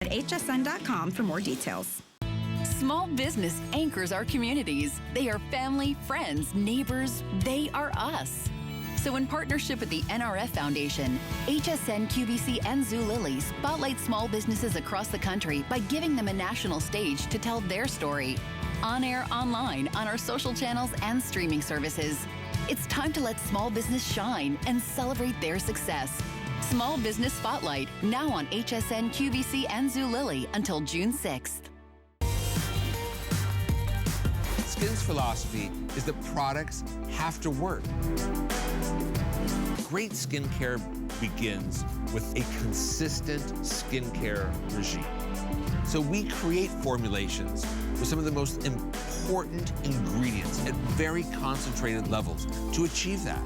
at hsn.com for more details. Small business anchors our communities. They are family, friends, neighbors. They are us. So in partnership with the NRF Foundation, HSN, QVC, and Zulily spotlight small businesses across the country by giving them a national stage to tell their story. On air, online, on our social channels and streaming services. It's time to let small business shine and celebrate their success. Small Business Spotlight, now on HSN, QVC, and Zulily until June 6th. Skinn's philosophy is that products have to work. Great skincare begins with a consistent skincare regime. So we create formulations with some of the most important ingredients at very concentrated levels to achieve that.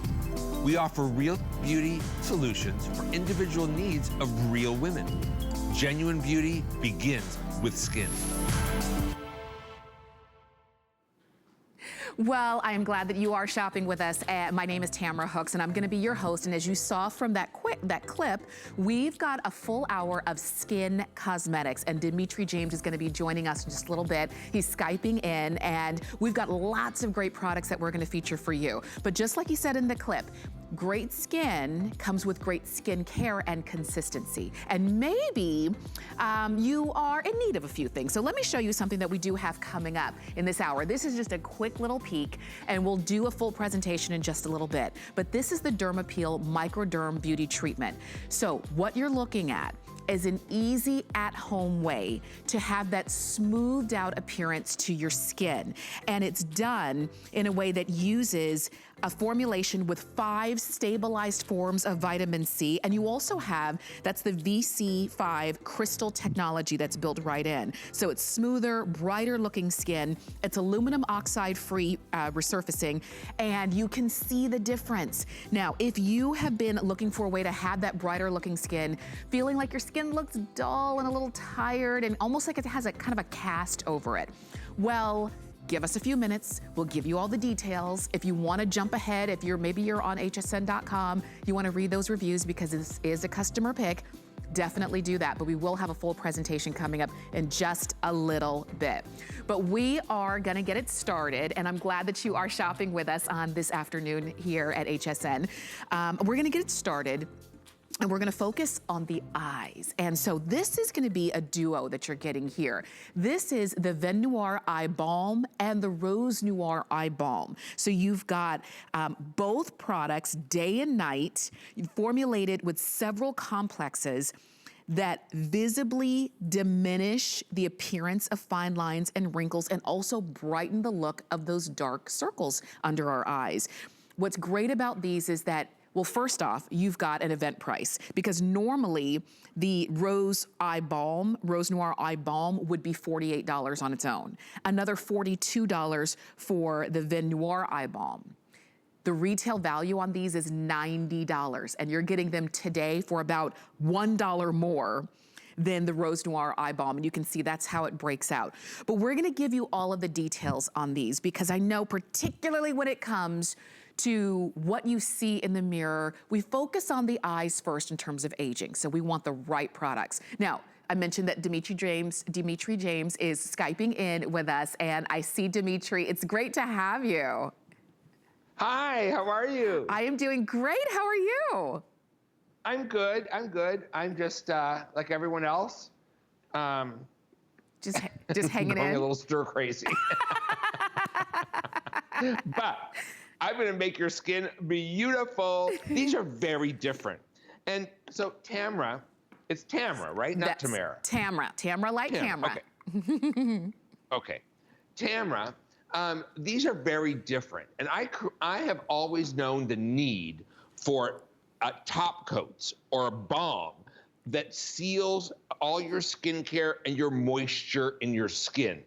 We offer real beauty solutions for individual needs of real women. Genuine beauty begins with skin. Well, I am glad that you are shopping with us. My name is Tamara Hooks, and I'm gonna be your host. And as you saw from that clip, we've got a full hour of Skinn Cosmetics, and Dimitri James is gonna be joining us in just a little bit. He's Skyping in, and we've got lots of great products that we're gonna feature for you. But just like he said in the clip, great skin comes with great skin care and consistency. And maybe you are in need of a few things. So let me show you something that we do have coming up in this hour. This is just a quick little peek, and we'll do a full presentation in just a little bit. But this is the Dermapeel Microderm Beauty Treatment. So what you're looking at is an easy at-home way to have that smoothed out appearance to your skin. And it's done in a way that uses a formulation with 5 stabilized forms of vitamin C. And you also have, that's the VC5 crystal technology that's built right in. So it's smoother, brighter looking skin. It's aluminum oxide free resurfacing, and you can see the difference. Now, if you have been looking for a way to have that brighter looking skin, feeling like your skin looks dull and a little tired and almost like it has a kind of a cast over it, well, give us a few minutes. We'll give you all the details. If you want to jump ahead, if maybe you're on hsn.com, you want to read those reviews because this is a customer pick, definitely do that. But we will have a full presentation coming up in just a little bit. But we are going to get it started, and I'm glad that you are shopping with us on this afternoon here at HSN. We're going to get it started, and we're gonna focus on the eyes. And so this is gonna be a duo that you're getting here. This is the Ven Noir Eye Balm and the Rose Noir Eye Balm. So you've got both products day and night, formulated with several complexes that visibly diminish the appearance of fine lines and wrinkles and also brighten the look of those dark circles under our eyes. What's great about these is that, well, first off, you've got an event price, because normally the Rose Noir Eye Balm would be $48 on its own. Another $42 for the Ven Noir Eye Balm. The retail value on these is $90, and you're getting them today for about $1 more than the Rose Noir Eye Balm, and you can see that's how it breaks out. But we're gonna give you all of the details on these, because I know particularly when it comes to what you see in the mirror, we focus on the eyes first in terms of aging. So we want the right products. Now, I mentioned that Dimitri James is Skyping in with us, and I see Dimitri. It's great to have you. Hi, how are you? I am doing great. How are you? I'm good. I'm just like everyone else. Just hanging in. Going a little stir crazy. But I'm gonna make your skin beautiful. These are very different. And so Tamara, it's Tamara, right? Not Tamara. Tamara like camera. Okay. Okay. Tamara, these are very different. And I have always known the need for top coats or a balm that seals all your skincare and your moisture in your skin.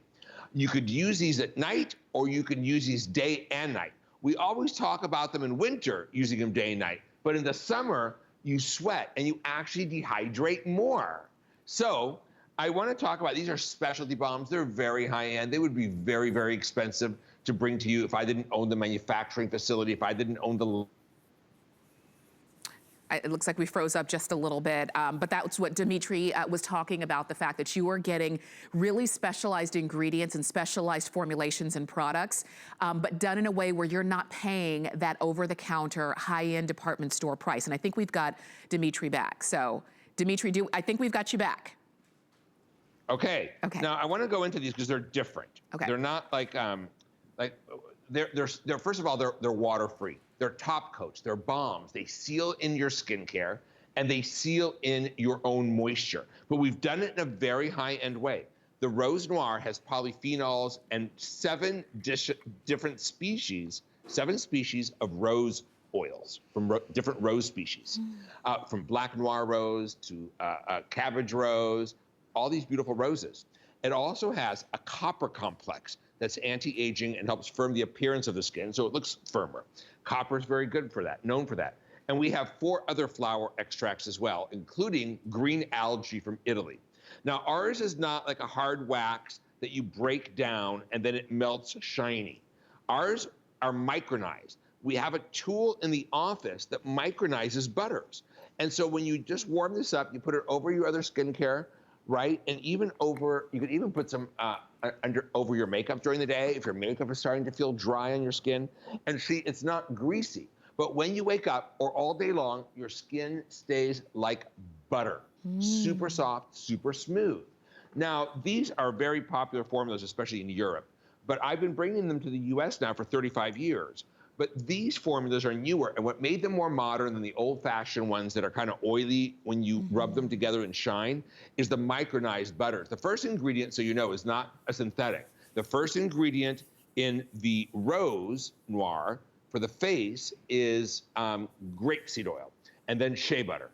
You could use these at night, or you can use these day and night. We always talk about them in winter, using them day and night, but in the summer, you sweat and you actually dehydrate more. So I want to talk about, these are specialty balms. They're very high end. They would be very, very expensive to bring to you if I didn't own the manufacturing facility, if I didn't own the... It looks like we froze up just a little bit, but that's what Dimitri was talking about, the fact that you are getting really specialized ingredients and specialized formulations and products, but done in a way where you're not paying that over-the-counter, high-end department store price. And I think we've got Dimitri back. So, Dimitri, I think we've got you back. Okay. Okay. Now, I want to go into these because they're different. Okay. They're not like they're first of all, they're water-free. They're top coats, they're balms. They seal in your skincare and they seal in your own moisture. But we've done it in a very high-end way. The Rose Noir has polyphenols and 7 different species, 7 species of rose oils from different rose species, from black noir rose to cabbage rose, all these beautiful roses. It also has a copper complex that's anti-aging and helps firm the appearance of the skin so it looks firmer. Copper is very good for that, known for that. And we have 4 other flower extracts as well, including green algae from Italy. Now, ours is not like a hard wax that you break down and then it melts shiny. Ours are micronized. We have a tool in the office that micronizes butters. And so when you just warm this up, you put it over your other skincare, right? And even over, you could even put some over your makeup during the day if your makeup is starting to feel dry on your skin. And see, it's not greasy, but when you wake up or all day long, your skin stays like butter, super soft, super smooth. Now, these are very popular formulas, especially in Europe, but I've been bringing them to the US now for 35 years. But these formulas are newer, and what made them more modern than the old-fashioned ones that are kind of oily when you rub them together and shine is the micronized butters. The first ingredient, so you know, is not a synthetic. The first ingredient in the Rose Noir for the face is grapeseed oil, and then shea butter.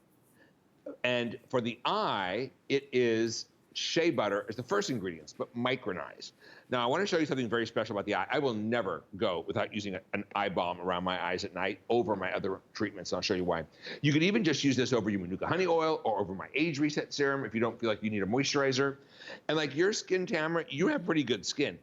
And for the eye, it is shea butter is the first ingredients, but micronized. Now, I want to show you something very special about the eye. I will never go without using an eye balm around my eyes at night over my other treatments, and I'll show you why. You could even just use this over your Manuka honey oil or over my age reset serum if you don't feel like you need a moisturizer. And like your skin, Tamara, you have pretty good skin.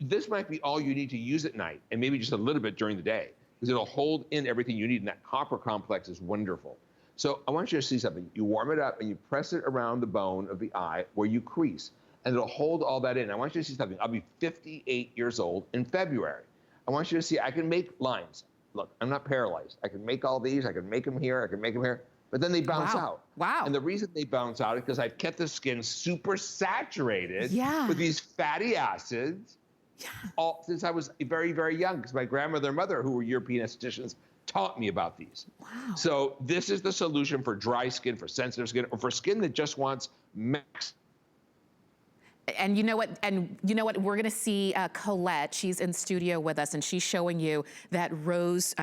This might be all you need to use at night and maybe just a little bit during the day because it'll hold in everything you need, and that copper complex is wonderful. So I want you to see something. You warm it up and you press it around the bone of the eye where you crease, and it'll hold all that in. I want you to see something. I'll be 58 years old in February. I want you to see I can make lines. Look, I'm not paralyzed. I can make all these. I can make them here. I can make them here. But then they bounce out. Wow. And the reason they bounce out is because I've kept the skin super saturated with these fatty acids all since I was very, very young, because my grandmother and mother, who were European estheticians, taught me about these. Wow. So this is the solution for dry skin, for sensitive skin, or for skin that just wants max. And you know what? We're gonna see Colette. She's in studio with us, and she's showing you that Rose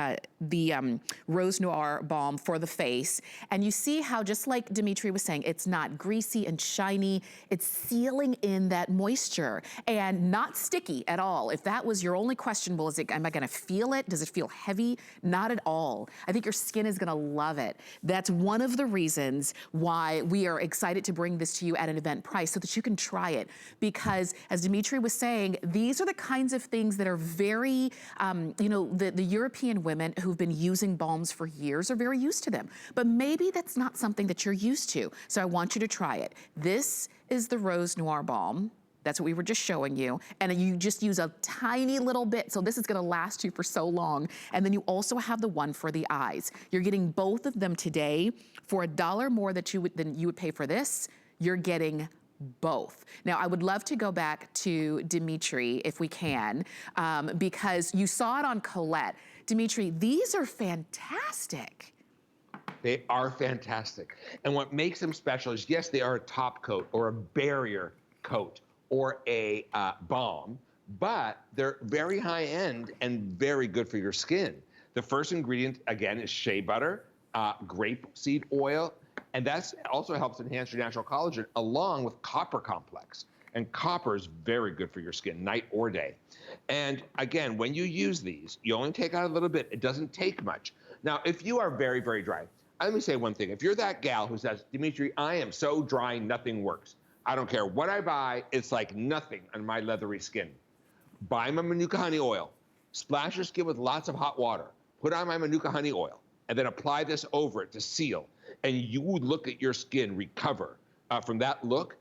Noir balm for the face. And you see how, just like Dimitri was saying, it's not greasy and shiny. It's sealing in that moisture and not sticky at all. If that was your only question, well, am I gonna feel it? Does it feel heavy? Not at all. I think your skin is gonna love it. That's one of the reasons why we are excited to bring this to you at an event price so that you can try it. Because as Dimitri was saying, these are the kinds of things that are very, the European women who've been using balms for years are very used to them. But maybe that's not something that you're used to. So I want you to try it. This is the Rose Noir balm. That's what we were just showing you. And you just use a tiny little bit. So this is gonna last you for so long. And then you also have the one for the eyes. You're getting both of them today for $1 more than you would pay for this. You're getting both. Now, I would love to go back to Dimitri if we can, because you saw it on Colette. Dimitri, these are fantastic. They are fantastic. And what makes them special is, yes, they are a top coat or a barrier coat or a balm, but they're very high end and very good for your skin. The first ingredient, again, is shea butter, grapeseed oil, and that also helps enhance your natural collagen along with copper complex. And copper is very good for your skin, night or day. And again, when you use these, you only take out a little bit. It doesn't take much. Now, if you are very, very dry, let me say one thing. If you're that gal who says, Dimitri, I am so dry, nothing works. I don't care what I buy, it's like nothing on my leathery skin. Buy my Manuka honey oil. Splash your skin with lots of hot water. Put on my Manuka honey oil. and then apply this over it to seal, and you would look at your skin recover from that look.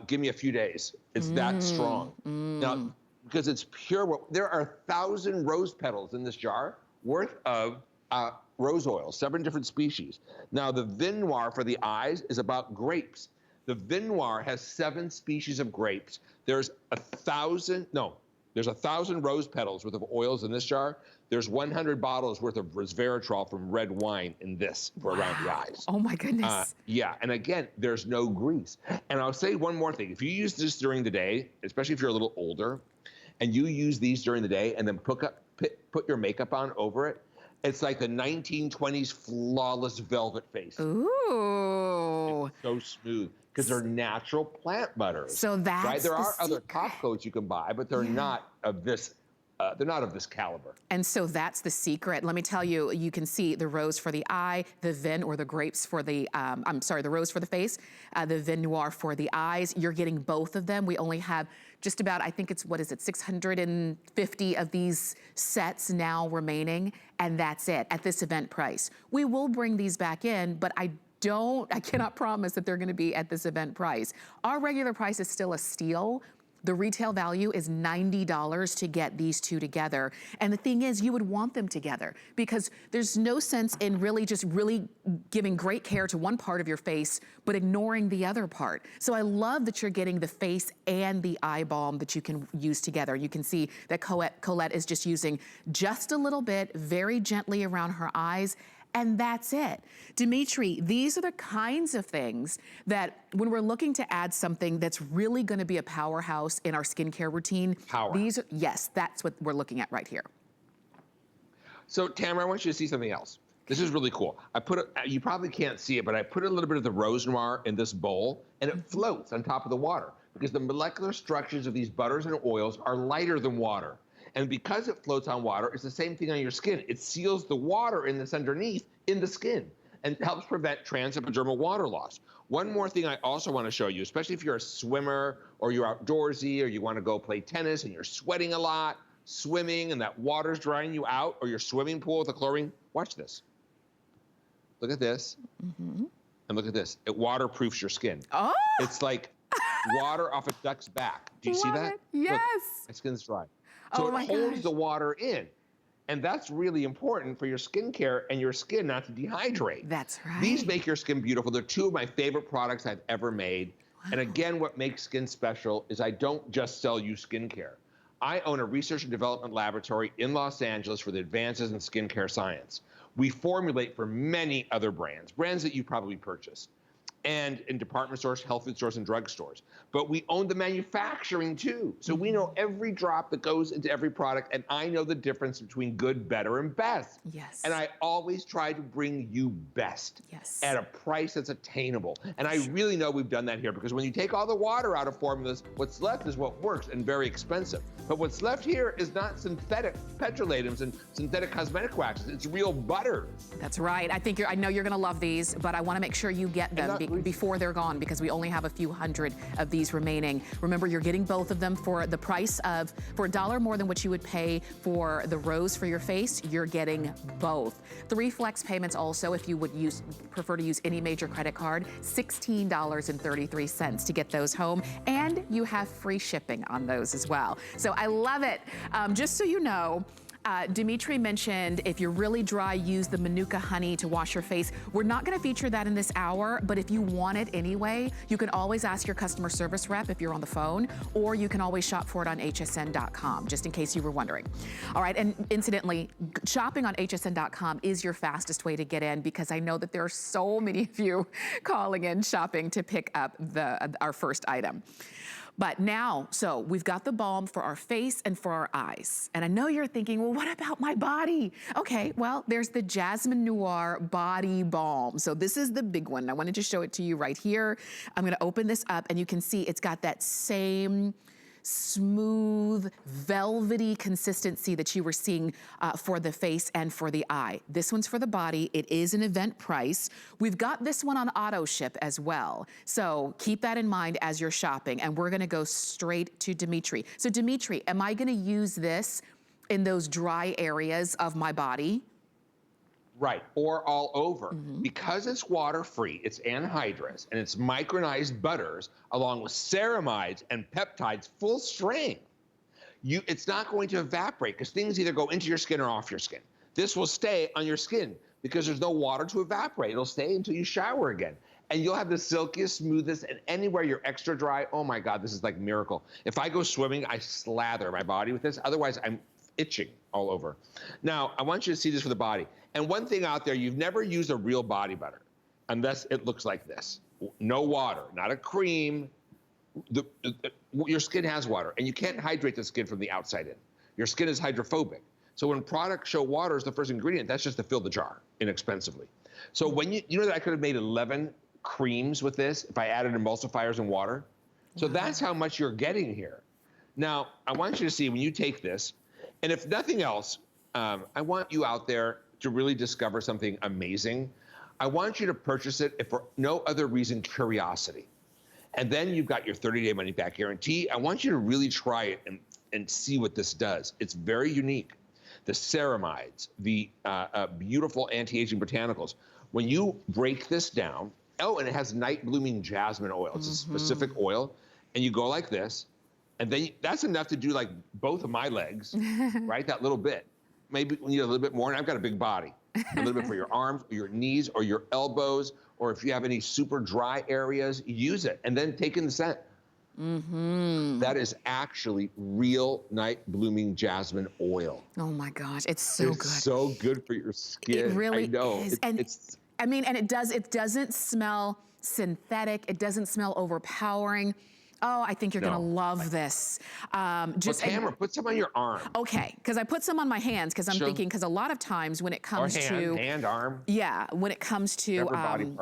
Give me a few days. It's that strong. Now, because it's pure, there are 1,000 rose petals in this jar worth of rose oil, 7 different species. Now, the Vin Noir for the eyes is about grapes. The Vin Noir has 7 species of grapes. There's 1,000 rose petals worth of oils in this jar. There's 100 bottles worth of resveratrol from red wine in this for around the eyes. Oh my goodness. Yeah, and again, there's no grease. And I'll say one more thing. If you use this during the day, especially if you're a little older, and you use these during the day and then put your makeup on over it, it's like the 1920s flawless velvet face. Ooh. It's so smooth because they're natural plant butters. So that's right. There are other secret. top coats you can buy, but they're not of this. They're not of this caliber. And so that's the secret. Let me tell you, you can see the rose for the eye, the Vin or the grapes for the, the rose for the face, the Vin Noir for the eyes. You're getting both of them. We only have just about, I think it's, 650 of these sets now remaining, and that's it at this event price. We will bring these back in, but I cannot promise that they're gonna be at this event price. Our regular price is still a steal. The retail value is $90 to get these two together. And the thing is, you would want them together because there's no sense in really giving great care to one part of your face, but ignoring the other part. So I love that you're getting the face and the eye balm that you can use together. You can see that Colette is just using just a little bit, very gently around her eyes, and that's it. Dimitri, these are the kinds of things that when we're looking to add something that's really gonna be a powerhouse in our skincare routine, yes, that's what we're looking at right here. So Tamara, I want you to see something else. This is really cool. You probably can't see it, but I put a little bit of the Rose Noir in this bowl and it floats on top of the water because the molecular structures of these butters and oils are lighter than water. And because it floats on water, it's the same thing on your skin. It seals the water in this underneath in the skin and helps prevent transepidermal water loss. One more thing I also want to show you, especially if you're a swimmer or you're outdoorsy or you want to go play tennis and you're sweating a lot, swimming and that water's drying you out, or your swimming pool with the chlorine, watch this. Look at this. And look at this. It waterproofs your skin. Oh! It's like water off a duck's back. Do you see that? Yes. Look, my skin's dry. So it holds the water in. And that's really important for your skincare and your skin not to dehydrate. That's right. These make your skin beautiful. They're 2 of my favorite products I've ever made. Wow. And again, what makes Skinn special is I don't just sell you skincare. I own a research and development laboratory in Los Angeles for the advances in skincare science. We formulate for many other brands that you probably purchased, and in department stores, health food stores, and drugstores. But we own the manufacturing too. So we know every drop that goes into every product, and I know the difference between good, better, and best. Yes. And I always try to bring you best at a price that's attainable. And I really know we've done that here because when you take all the water out of formulas, what's left is what works and very expensive. But what's left here is not synthetic petrolatums and synthetic cosmetic waxes. It's real butter. That's right. I know you're gonna love these, but I wanna make sure you get them before they're gone because we only have a few hundred of these remaining. Remember, you're getting both of them for the price of, for $1 more than what you would pay for the rose for your face, you're getting both. 3 flex payments also if you would prefer to use any major credit card, $16.33 to get those home, and you have free shipping on those as well. So I love it. Just so you know, Dimitri mentioned if you're really dry, use the Manuka honey to wash your face. We're not gonna feature that in this hour, but if you want it anyway, you can always ask your customer service rep if you're on the phone, or you can always shop for it on hsn.com, just in case you were wondering. All right, and incidentally, shopping on hsn.com is your fastest way to get in because I know that there are so many of you calling in shopping to pick up our first item. But now, so we've got the balm for our face and for our eyes. And I know you're thinking, well, what about my body? Okay, well, there's the Jasmine Noir Body Balm. So this is the big one. I wanted to show it to you right here. I'm gonna open this up and you can see it's got that same smooth, velvety consistency that you were seeing for the face and for the eye. This one's for the body. It is an event price. We've got this one on auto ship as well. So keep that in mind as you're shopping, and we're gonna go straight to Dimitri. So Dimitri, am I gonna use this in those dry areas of my body? Right, or all over. Because it's water-free, it's anhydrous, and it's micronized butters, along with ceramides and peptides, full strength. It's not going to evaporate, because things either go into your skin or off your skin. This will stay on your skin, because there's no water to evaporate. It'll stay until you shower again. And you'll have the silkiest, smoothest, and anywhere you're extra dry, oh my God, this is like a miracle. If I go swimming, I slather my body with this. Otherwise, I'm itching all over. Now, I want you to see this for the body. And one thing out there, you've never used a real body butter unless it looks like this. No water, not a cream. Your skin has water, and you can't hydrate the skin from the outside in. Your skin is hydrophobic. So when products show water as the first ingredient, that's just to fill the jar inexpensively. So when you know that I could have made 11 creams with this if I added emulsifiers and water? So that's how much you're getting here. Now, I want you to see when you take this, and if nothing else, I want you out there to really discover something amazing. I want you to purchase it if for no other reason, curiosity. And then you've got your 30-day money-back guarantee. I want you to really try it and see what this does. It's very unique. The ceramides, the beautiful anti-aging botanicals. When you break this down, oh, and it has night blooming jasmine oil. It's a specific oil. And you go like this, and then that's enough to do like both of my legs, right? That little bit. Maybe we need a little bit more, and I've got a big body. A little bit for your arms, or your knees, or your elbows, or if you have any super dry areas, use it. And then take in the scent. That is actually real night blooming jasmine oil. Oh my gosh, it's so good. It's so good for your skin. It really I know. is. I mean, and it doesn't smell synthetic. It doesn't smell overpowering. Oh, I think you're gonna love this. Tamara, put some on your arm. Okay, because I put some on my hands because I'm thinking, because a lot of times when it comes to arm. Yeah, when it comes to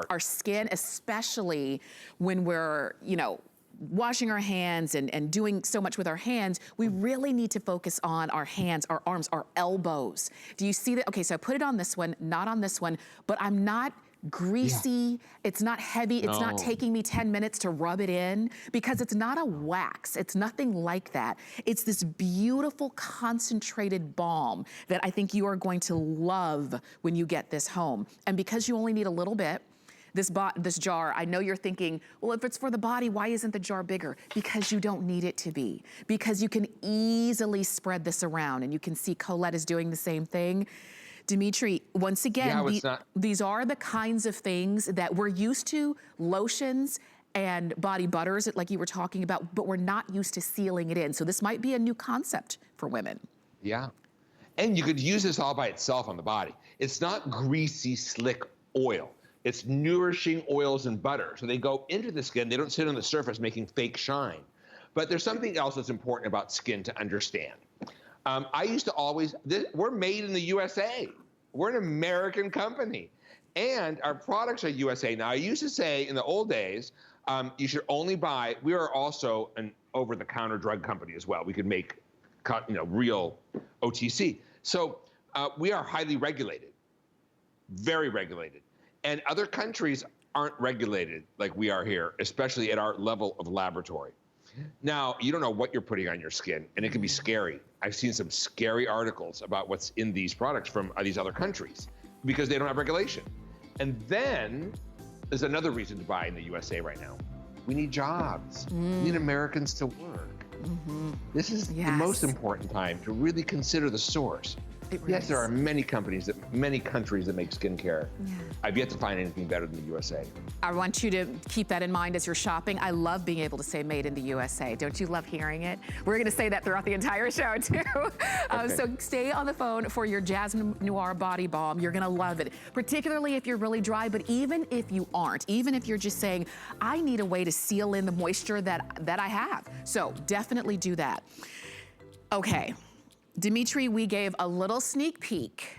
our skin, especially when we're, washing our hands and doing so much with our hands, we really need to focus on our hands, our arms, our elbows. Do you see that? Okay, so I put it on this one, not on this one, but I'm not greasy, it's not heavy, it's not taking me 10 minutes to rub it in, because it's not a wax, it's nothing like that. It's this beautiful concentrated balm that I think you are going to love when you get this home. And because you only need a little bit, this jar, I know you're thinking, well, if it's for the body, why isn't the jar bigger? Because you don't need it to be. Because you can easily spread this around, and you can see Colette is doing the same thing. Dimitri, once again, these are the kinds of things that we're used to, lotions and body butters, like you were talking about, but we're not used to sealing it in. So this might be a new concept for women. Yeah. And you could use this all by itself on the body. It's not greasy, slick oil. It's nourishing oils and butter. So they go into the skin. They don't sit on the surface making fake shine. But there's something else that's important about skin to understand. I used to always, we're made in the USA. We're an American company. And our products are USA. Now, I used to say in the old days, you should only buy, we are also an over-the-counter drug company as well. We could make, real OTC. So we are highly regulated, very regulated. And other countries aren't regulated like we are here, especially at our level of laboratory. Now, you don't know what you're putting on your skin, and it can be scary. I've seen some scary articles about what's in these products from these other countries because they don't have regulation. And then there's another reason to buy in the USA right now. We need jobs. We need Americans to work. This is the most important time to really consider the source. Yes, there are many countries that make skincare. I've yet to find anything better than the USA. I want you to keep that in mind as you're shopping. I love being able to say made in the USA. Don't you love hearing it? We're gonna say that throughout the entire show too. So stay on the phone for your Jasmine Noir Body Balm. You're gonna love it, particularly if you're really dry, but even if you aren't, even if you're just saying, I need a way to seal in the moisture that I have. So definitely do that. Okay. Dimitri, we gave a little sneak peek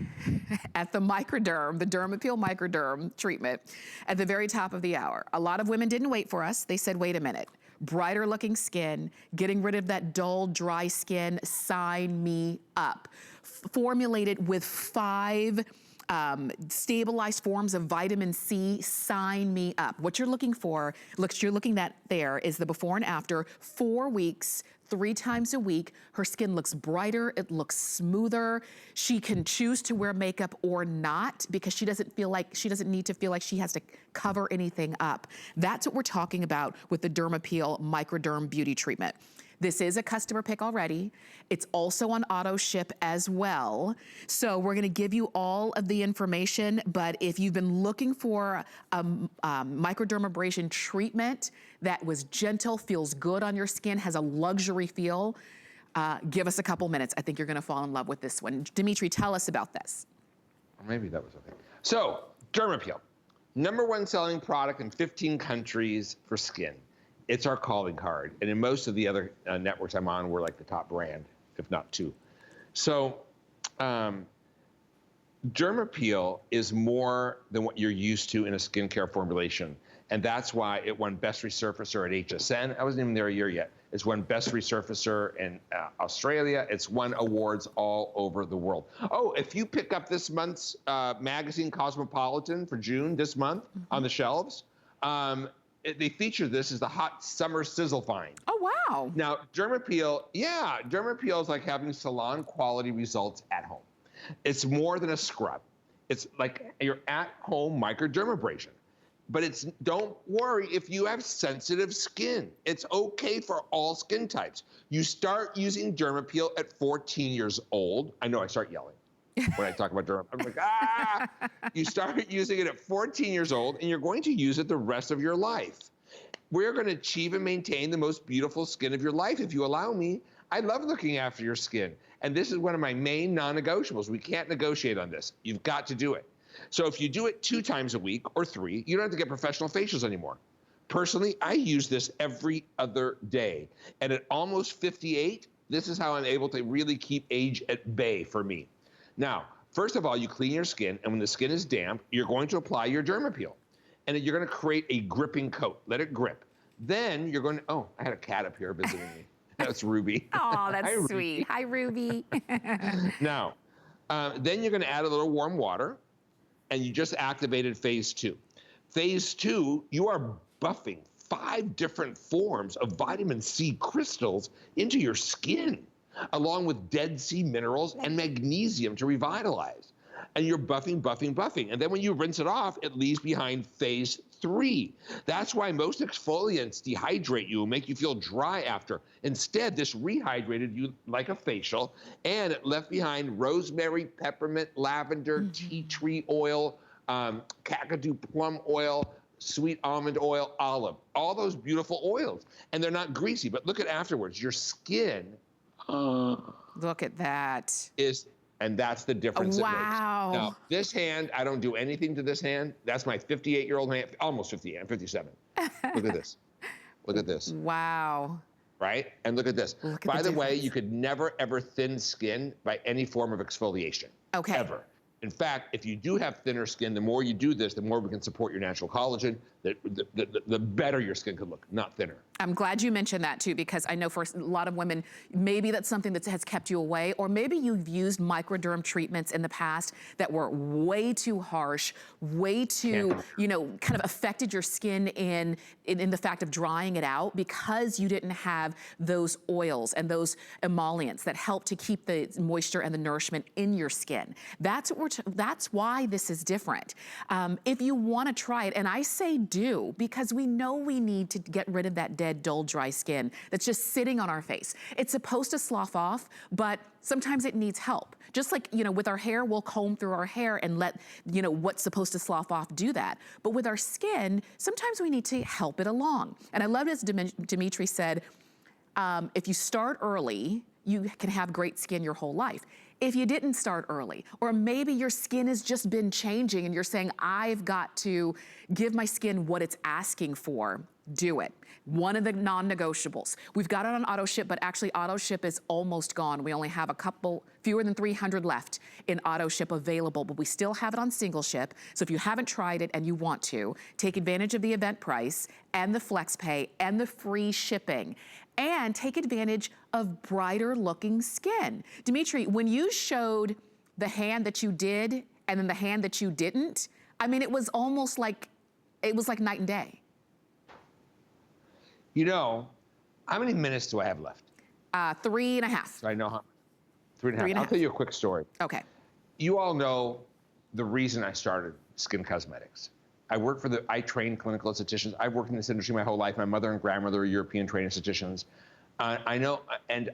at the Microderm, the Derm Appeal Microderm treatment at the very top of the hour. A lot of women didn't wait for us. They said, wait a minute. Brighter looking skin, getting rid of that dull, dry skin, sign me up. Formulated with 5 stabilized forms of vitamin C, sign me up. What you're looking for, you're looking at there is the before and after, 4 weeks, 3 times a week. Her skin looks brighter, it looks smoother. She can choose to wear makeup or not because she doesn't need to feel like she has to cover anything up. That's what we're talking about with the Dermapeel Microderm Beauty Treatment. This is a customer pick already. It's also on auto ship as well. So we're gonna give you all of the information, but if you've been looking for a microdermabrasion treatment that was gentle, feels good on your skin, has a luxury feel, give us a couple minutes. I think you're gonna fall in love with this one. Dimitri, tell us about this. Maybe that was okay. So, Dermapeel, #1 selling product in 15 countries for skin. It's our calling card. And in most of the other networks I'm on, we're like the top brand, if not 2. So Dermapeel is more than what you're used to in a skincare formulation. And that's why it won Best Resurfacer at HSN. I wasn't even there a year yet. It's won Best Resurfacer in Australia. It's won awards all over the world. Oh, if you pick up this month's magazine Cosmopolitan for June, this month, on the shelves, they feature this as the hot summer sizzle find. Oh, wow. Now, Dermapeel, Dermapeel is like having salon quality results at home. It's more than a scrub. It's like your at-home microdermabrasion. But don't worry if you have sensitive skin. It's okay for all skin types. You start using Dermapeel at 14 years old. I know I start yelling when I talk about Dermapeel. I'm like, ah! You start using it at 14 years old, and you're going to use it the rest of your life. We're going to achieve and maintain the most beautiful skin of your life, if you allow me. I love looking after your skin, and this is one of my main non-negotiables. We can't negotiate on this. You've got to do it. So if you do it 2 times a week or 3, you don't have to get professional facials anymore. Personally, I use this every other day, and at almost 58, this is how I'm able to really keep age at bay for me. Now, first of all, you clean your skin, and when the skin is damp, you're going to apply your Dermapeel. And then you're going to create a gripping coat. Let it grip. Then you're going to, oh, I had a cat up here visiting me. That's Ruby. Oh, that's Hi, sweet. Hi, Ruby. Now, then you're going to add a little warm water, and you just activated phase 2. Phase 2, you are buffing 5 different forms of vitamin C crystals into your skin, along with dead sea minerals and magnesium to revitalize. And you're buffing, buffing, buffing. And then when you rinse it off, it leaves behind phase 3. That's why most exfoliants dehydrate you and make you feel dry after. Instead, this rehydrated you like a facial, and it left behind rosemary, peppermint, lavender, tea tree oil, kakadu plum oil, sweet almond oil, olive, all those beautiful oils. And they're not greasy, but look at afterwards. Your skin Look at that. And that's the difference it makes. Wow. Now, this hand, I don't do anything to this hand. That's my 58-year-old hand, almost 58, I'm 57. Look at this. Look at this. Wow. Right? And look at this. Look at By the way, difference. you could never, ever thin skin by any form of exfoliation. Okay. Ever. In fact, if you do have thinner skin, the more you do this, the more we can support your natural collagen, the better your skin could look, not thinner. I'm glad you mentioned that too, because I know for a lot of women, maybe that's something that has kept you away, or maybe you've used microderm treatments in the past that were way too harsh, way too, kind of affected your skin in the fact of drying it out because you didn't have those oils and those emollients that help to keep the moisture and the nourishment in your skin. That's why this is different. If you want to try it, and I say do, because we know we need to get rid of that dead, dull, dry skin that's just sitting on our face. It's supposed to slough off, but sometimes it needs help. Just like, with our hair, we'll comb through our hair and let, what's supposed to slough off do that. But with our skin, sometimes we need to help it along. And I love as Dimitri said, if you start early, you can have great skin your whole life. If you didn't start early, or maybe your skin has just been changing and you're saying, I've got to give my skin what it's asking for, do it. One of the non-negotiables. We've got it on auto ship, but actually auto ship is almost gone. We only have fewer than 300 left in auto ship available, but we still have it on single ship. So if you haven't tried it and you want to, take advantage of the event price and the flex pay and the free shipping, and take advantage of brighter looking skin. Dimitri, when you showed the hand that you did and then the hand that you didn't, I mean, it was almost like, night and day. You know, how many minutes do I have left? 3.5. So I know how. 3.5. I'll tell you a quick story. Okay. You all know the reason I started Skinn Cosmetics. I train clinical estheticians. I've worked in this industry my whole life. My mother and grandmother are European trained estheticians. I know, and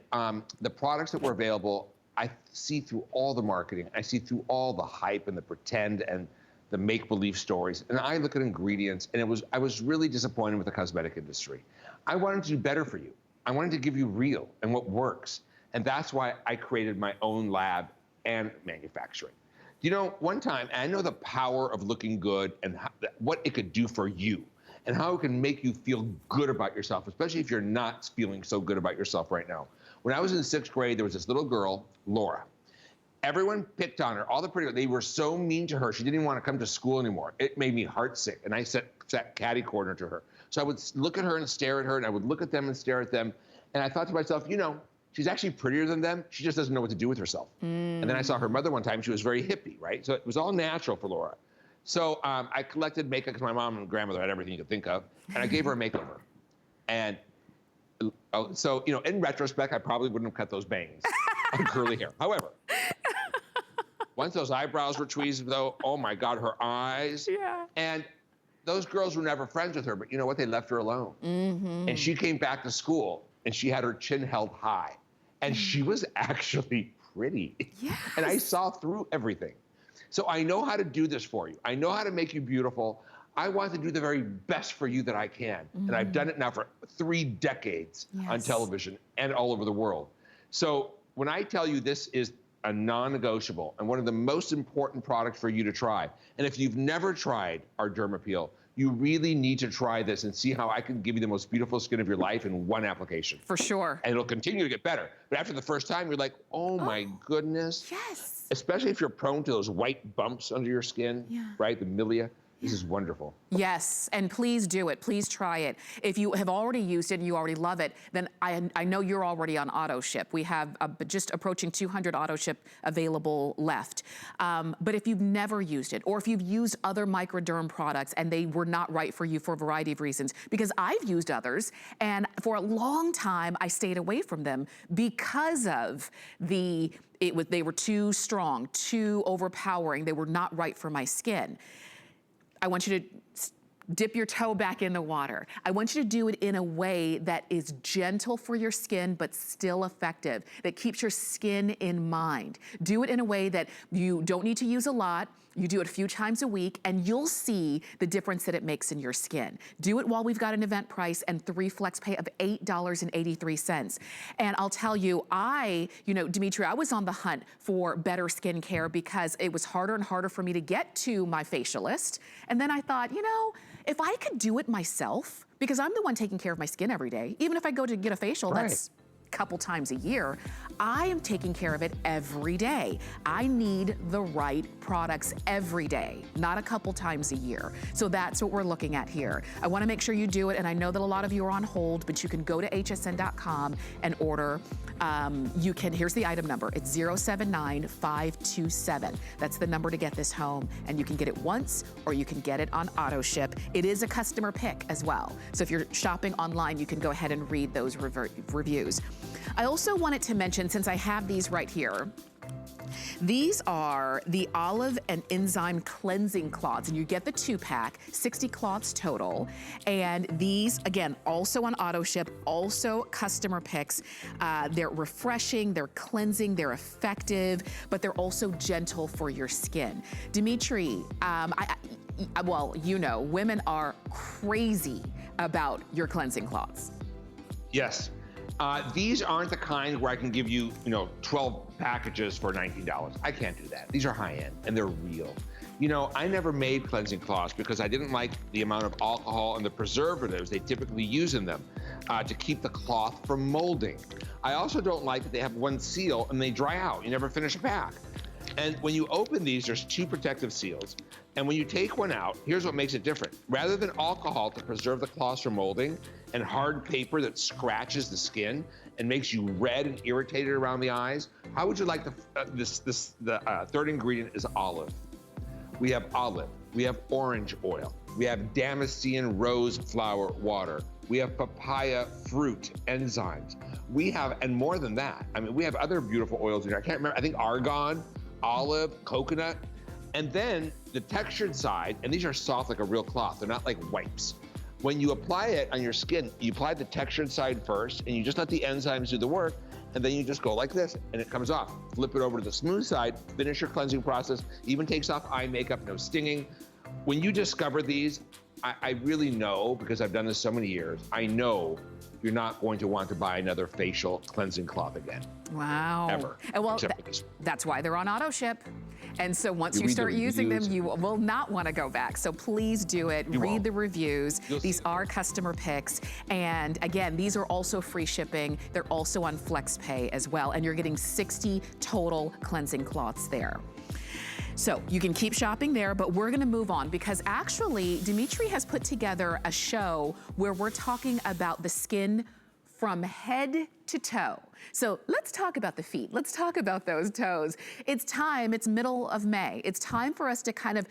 the products that were available, I see through all the marketing. I see through all the hype and the pretend and the make-believe stories. And I look at ingredients, and I was really disappointed with the cosmetic industry. I wanted to do better for you. I wanted to give you real and what works. And that's why I created my own lab and manufacturing. You know, one time, I know the power of looking good and what it could do for you and how it can make you feel good about yourself, especially if you're not feeling so good about yourself right now. When I was in 6th grade, there was this little girl, Laura. Everyone picked on her, all the pretty, they were so mean to her, she didn't even want to come to school anymore. It made me heartsick, and I sat catty corner to her. So I would look at her and stare at her, and I would look at them and stare at them, and I thought to myself, you know, she's actually prettier than them, she just doesn't know what to do with herself. And then I saw her mother one time, she was very hippie, right? So it was all natural for Laura. So I collected makeup, because my mom and grandmother had everything you could think of, and I gave her a makeover. And so, you know, in retrospect, I probably wouldn't have cut those bangs on curly hair. However, once those eyebrows were tweezed, though, oh my God, her eyes. Yeah. And those girls were never friends with her, but you know what? They left her alone. And she came back to school, and she had her chin held high. And she was actually pretty. Yes. And I saw through everything. So I know how to do this for you. I know how to make you beautiful. I want to do the very best for you that I can. And I've done it now for 3 decades on television and all over the world. So when I tell you this is a non-negotiable and one of the most important products for you to try, and if you've never tried our Dermapeel, you really need to try this and see how I can give you the most beautiful skin of your life in one application. For sure. And it'll continue to get better. But after the first time, you're like, oh my goodness. Yes. Especially if you're prone to those white bumps under your skin, right? The milia. This is wonderful. Yes, and please do it. Please try it. If you have already used it and you already love it, then I know you're already on auto ship. We have just approaching 200 auto ship available left. But if you've never used it, or if you've used other microderm products and they were not right for you for a variety of reasons, because I've used others, and for a long time I stayed away from them because of they were too strong, too overpowering. They were not right for my skin. I want you to dip your toe back in the water. I want you to do it in a way that is gentle for your skin, but still effective, that keeps your skin in mind. Do it in a way that you don't need to use a lot. You do it a few times a week, and you'll see the difference that it makes in your skin. Do it while we've got an event price and 3 flex pay of $8.83. And I'll tell you, Dimitri, I was on the hunt for better skincare because it was harder and harder for me to get to my facialist. And then I thought, you know, if I could do it myself, because I'm the one taking care of my skin every day, even if I go to get a facial, that's a couple times a year, I am taking care of it every day. I need the right products every day, not a couple times a year. So that's what we're looking at here. I wanna make sure you do it, and I know that a lot of you are on hold, but you can go to hsn.com and order. Here's the item number. It's 079527. That's the number to get this home, and you can get it once, or you can get it on auto ship. It is a customer pick as well. So if you're shopping online, you can go ahead and read those reviews. I also wanted to mention, since I have these right here, these are the olive and enzyme cleansing cloths, and you get the 2-pack, 60 cloths total. And these, again, also on auto ship, also customer picks. They're refreshing, they're cleansing, they're effective, but they're also gentle for your skin. Dimitri, well, you know, women are crazy about your cleansing cloths. Yes. These aren't the kind where I can give you, 12 packages for $19. I can't do that. These are high-end, and they're real. You know, I never made cleansing cloths because I didn't like the amount of alcohol and the preservatives they typically use in them to keep the cloth from molding. I also don't like that they have one seal and they dry out. You never finish a pack. And when you open these, there's 2 protective seals. And when you take one out, here's what makes it different. Rather than alcohol to preserve the cloths from molding and hard paper that scratches the skin and makes you red and irritated around the eyes, how would you like the third ingredient is olive. we have olive, we have orange oil, we have Damascene rose flower water, we have papaya fruit enzymes. We have, and more than that, I mean, we have other beautiful oils in here. I can't remember, I think argan, olive, coconut, and then the textured side, and these are soft like a real cloth, they're not like wipes. When you apply it on your skin, you apply the textured side first, and you just let the enzymes do the work, and then you just go like this, and it comes off. Flip it over to the smooth side, finish your cleansing process, even takes off eye makeup, no stinging. When you discover these, I really know, because I've done this so many years, I know you're not going to want to buy another facial cleansing cloth again. Wow. Ever. And well, except for this one. that's why they're on auto ship. And so once you read the start using them, reviews. you will not want to go back. So please do it. You Read won't. the reviews. You'll These see. are customer picks. And again, these are also free shipping. They're also on FlexPay as well. And you're getting 60 total cleansing cloths there. So you can keep shopping there, but we're gonna move on because actually Dimitri has put together a show where we're talking about the skin from head to toe. So let's talk about the feet. Let's talk about those toes. It's time, it's middle of May. It's time for us to kind of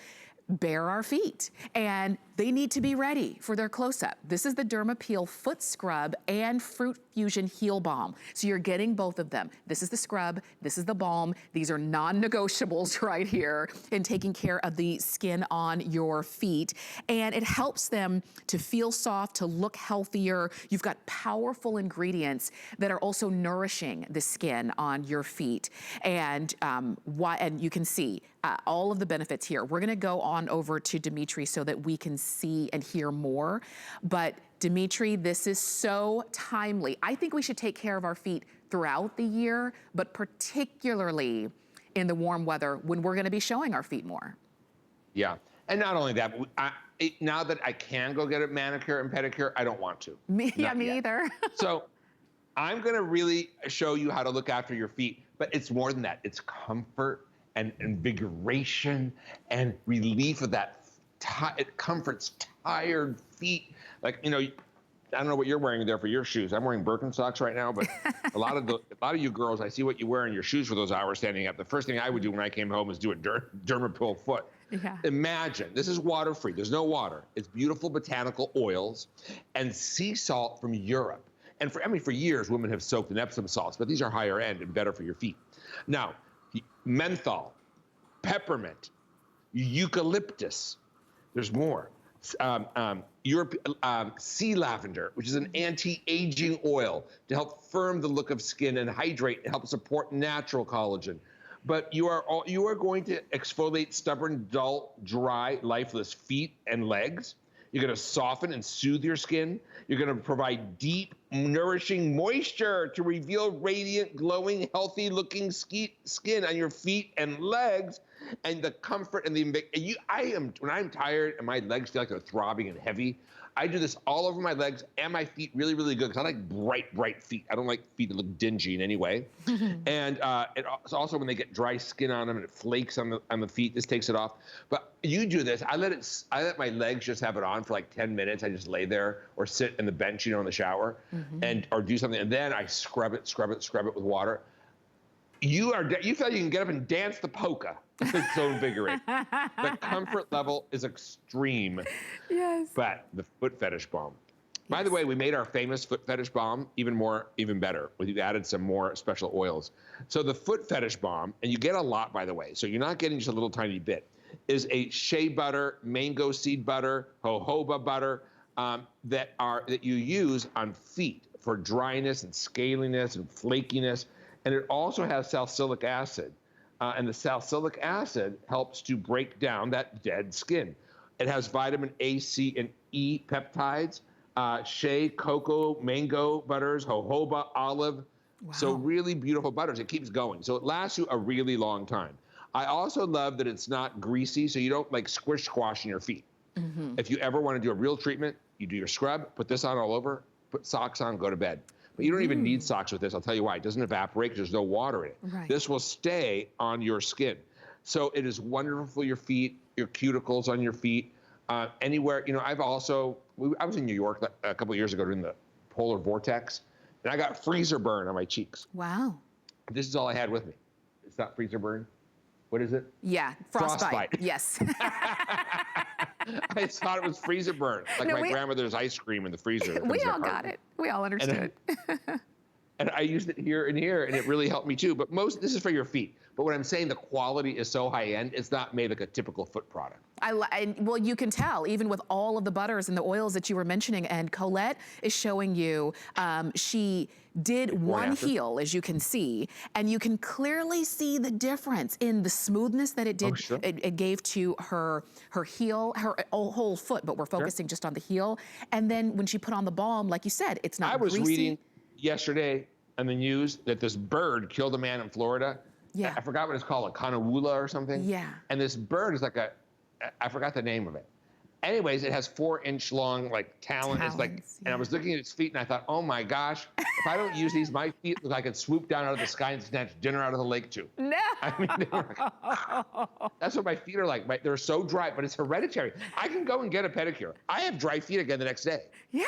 bare our feet, and they need to be ready for their close-up. This is the Derma Peel Foot Scrub and Fruit Fusion Heel Balm. So you're getting both of them. This is the scrub, this is the balm. These are non-negotiables right here in taking care of the skin on your feet. And it helps them to feel soft, to look healthier. You've got powerful ingredients that are also nourishing the skin on your feet. And, and you can see all of the benefits here. We're gonna go on over to Dimitri so that we can see and hear more. But Dimitri, this is so timely. I think we should take care of our feet throughout the year, but particularly in the warm weather when we're gonna be showing our feet more. Yeah, and not only that, but now that I can go get a manicure and pedicure, I don't want to. Me Not yet. either. So I'm gonna really show you how to look after your feet, but it's more than that. It's comfort and invigoration and relief of that. It comforts tired feet. Like, you know, I don't know what you're wearing there for your shoes. I'm wearing Birkenstocks right now, but a lot of you girls, I see what you wear in your shoes for those hours standing up. The first thing I would do when I came home is do a Derma Peel foot. Yeah. Imagine, this is water-free. There's no water. It's beautiful botanical oils and sea salt from Europe. And for years, women have soaked in Epsom salts, but these are higher end and better for your feet. Now, menthol, peppermint, eucalyptus. There's more. Sea lavender, which is an anti-aging oil to help firm the look of skin and hydrate and help support natural collagen. But you are going to exfoliate stubborn, dull, dry, lifeless feet and legs. You're gonna soften and soothe your skin. You're gonna provide deep, nourishing moisture to reveal radiant, glowing, healthy-looking skin on your feet and legs, and the comfort and when I'm tired and my legs feel like they're throbbing and heavy, I do this all over my legs and my feet really, really good, because I like bright feet. I don't like feet that look dingy in any way. And it's also when they get dry skin on them and it flakes on the feet, this takes it off. But you do this, I let my legs just have it on for like 10 minutes. I just lay there or sit in the bench, in the shower, or do something. And then I scrub it with water. You feel like you can get up and dance the polka. It's so invigorating. The comfort level is extreme. Yes. But the foot fetish balm. By the way, we made our famous foot fetish balm even better. We've added some more special oils. So the foot fetish balm, and you get a lot, by the way, so you're not getting just a little tiny bit, is a shea butter, mango seed butter, jojoba butter, that you use on feet for dryness and scaliness and flakiness. And it also has salicylic acid. And the salicylic acid helps to break down that dead skin. It has vitamin A, C, and E peptides, shea, cocoa, mango butters, jojoba, olive. Wow. So really beautiful butters. It keeps going. So it lasts you a really long time. I also love that it's not greasy, so you don't like squash in your feet. If you ever want to do a real treatment, you do your scrub, put this on all over, put socks on, go to bed. But you don't even need socks with this. I'll tell you why. It doesn't evaporate because there's no water in it. Right. This will stay on your skin. So it is wonderful for your feet, your cuticles on your feet, anywhere. I was in New York a couple of years ago during the polar vortex, and I got freezer burn on my cheeks. Wow. This is all I had with me. It's not freezer burn. what is it? Yeah, frostbite. Yes. I thought it was freezer burn, like my grandmother's ice cream in the freezer. We all got it. We all understood. And I used it here and here, and it really helped me too. But this is for your feet. But what I'm saying, the quality is so high end, it's not made like a typical foot product. Well, you can tell, even with all of the butters and the oils that you were mentioning, and Colette is showing you, she did one heel, as you can see, and you can clearly see the difference in the smoothness that it did. Oh, sure. It gave to her heel, her whole foot, but we're focusing just on the heel. And then when she put on the balm, like you said, it's not greasy. I was reading yesterday on the news that this bird killed a man in Florida. Yeah. I forgot what it's called, a conawula or something. Yeah. And this bird is like I forgot the name of it. Anyways, it has 4-inch long talons. It's like, and I was looking at its feet and I thought, oh my gosh, if I don't use these, my feet look like I could swoop down out of the sky and snatch dinner out of the lake too. No. I mean, that's what my feet are like. They're so dry, but it's hereditary. I can go and get a pedicure. I have dry feet again the next day. Yeah.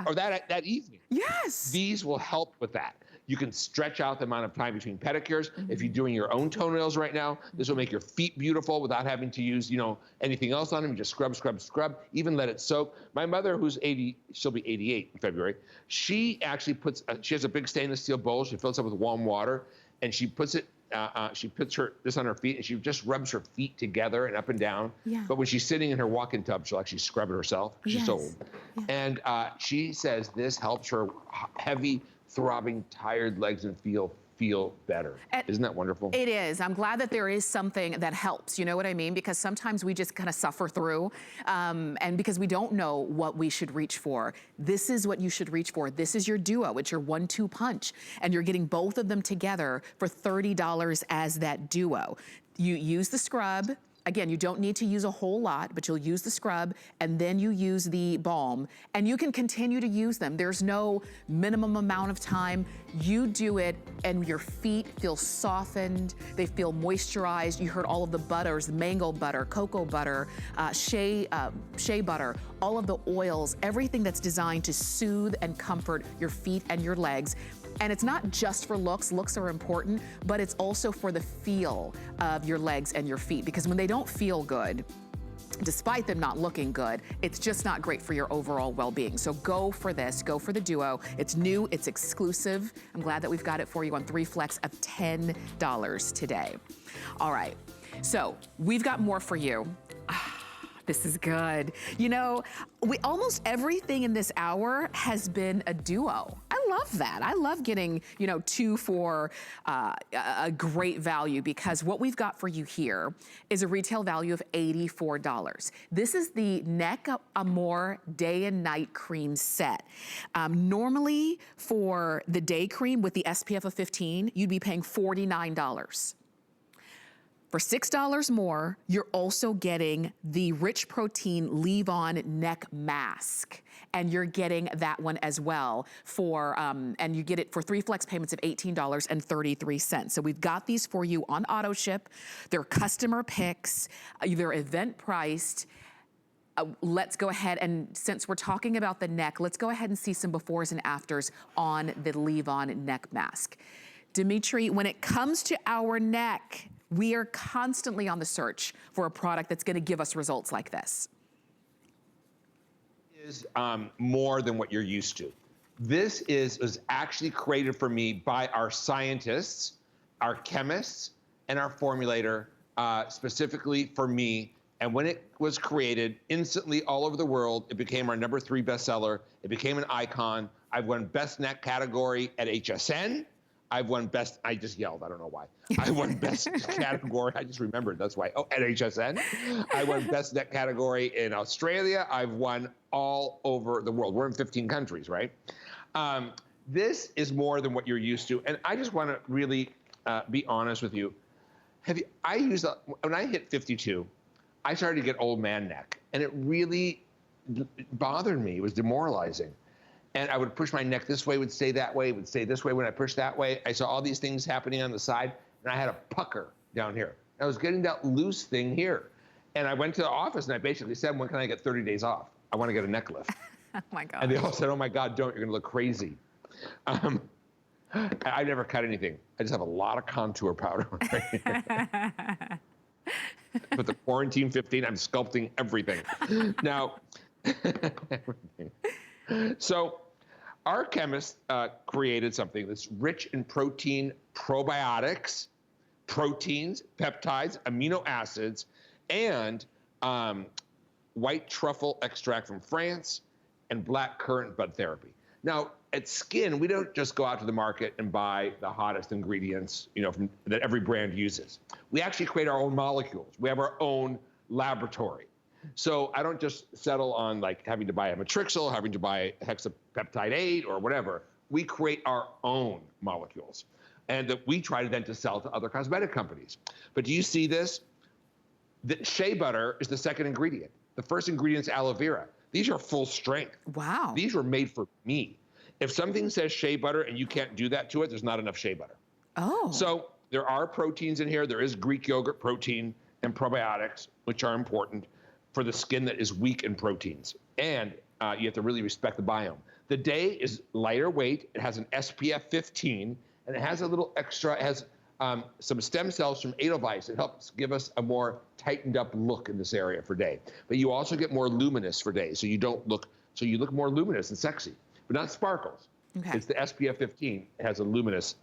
Or that evening. Yes. These will help with that. You can stretch out the amount of time between pedicures. If you're doing your own toenails right now, this will make your feet beautiful without having to use, anything else on them. You just scrub, scrub, scrub, even let it soak. My mother, who's 80, she'll be 88 in February, she actually she has a big stainless steel bowl. She fills it up with warm water, and she puts it, this on her feet, and she just rubs her feet together and up and down. Yeah. But when she's sitting in her walk-in tub, she'll actually scrub it herself. She's so old. Yeah. And she says this helps her heavy, throbbing, tired legs and feel better. Isn't that wonderful? It is. I'm glad that there is something that helps. You know what I mean? Because sometimes we just kind of suffer through, and because we don't know what we should reach for. This is what you should reach for. This is your duo. It's your 1-2 punch, and you're getting both of them together for $30 as that duo. You use the scrub. Again, you don't need to use a whole lot, but you'll use the scrub and then you use the balm, and you can continue to use them. There's no minimum amount of time. You do it and your feet feel softened. They feel moisturized. You heard all of the butters, mango butter, cocoa butter, shea butter, all of the oils, everything that's designed to soothe and comfort your feet and your legs. And it's not just for looks. Looks are important, but it's also for the feel of your legs and your feet, because when they don't feel good, despite them not looking good, it's just not great for your overall well-being. So go for this, go for the duo. It's new, it's exclusive. I'm glad that we've got it for you on 3 flex of $10 today. All right, so we've got more for you. This is good. Almost everything in this hour has been a duo. I love that. I love getting, 2 for a great value, because what we've got for you here is a retail value of $84. This is the Neck Amore Day and Night Cream set. Normally for the day cream with the SPF of 15, you'd be paying $49. For $6 more, you're also getting the Rich Protein Leave-On Neck Mask. And you're getting that one as well and you get it for 3 flex payments of $18.33. So we've got these for you on auto ship. They're customer picks. They're event priced. Let's go ahead and, since we're talking about the neck, let's go ahead and see some befores and afters on the Leave-On Neck Mask. Dimitri, when it comes to our neck, we are constantly on the search for a product that's going to give us results like this. It is more than what you're used to. This is actually created for me by our scientists, our chemists, and our formulator, specifically for me. And when it was created, instantly all over the world, it became our #3 bestseller. It became an icon. I've won Best Neck category at HSN. I've won best, I just yelled, I don't know why. I won best category, I just remembered, that's why. Oh, at HSN. I won best neck category in Australia. I've won all over the world. We're in 15 countries, right? This is more than what you're used to. And I just want to really be honest with you. When I hit 52, I started to get old man neck. And it really bothered me. It was demoralizing. And I would push my neck this way, would stay that way, would stay this way. When I pushed that way, I saw all these things happening on the side, and I had a pucker down here. I was getting that loose thing here. And I went to the office, and I basically said, when can I get 30 days off? I want to get a neck lift. Oh, my God. And they all said, oh, my God, don't. You're going to look crazy. I never cut anything. I just have a lot of contour powder right here. With the Quarantine 15, I'm sculpting everything. Now, everything. So our chemists created something that's rich in protein probiotics, proteins, peptides, amino acids, and white truffle extract from France and black currant bud therapy. Now, at Skinn, we don't just go out to the market and buy the hottest ingredients, that every brand uses. We actually create our own molecules. We have our own laboratory. So I don't just settle on like having to buy a matrixyl, having to buy hexapeptide 8 or whatever. We create our own molecules, and that we try then to sell to other cosmetic companies. But do you see this? The shea butter is the second ingredient. The first ingredient is aloe vera. These are full strength. Wow. These were made for me. If something says shea butter and you can't do that to it, there's not enough shea butter. Oh. So there are proteins in here. There is Greek yogurt protein and probiotics, which are important for the skin that is weak in proteins. And you have to really respect the biome. The day is lighter weight. It has an SPF 15, and it has a little extra, it has some stem cells from Edelweiss. It helps give us a more tightened up look in this area for day. But you also get more luminous for day, so you look more luminous and sexy, but not sparkles. Okay. It's the SPF 15. It has a luminous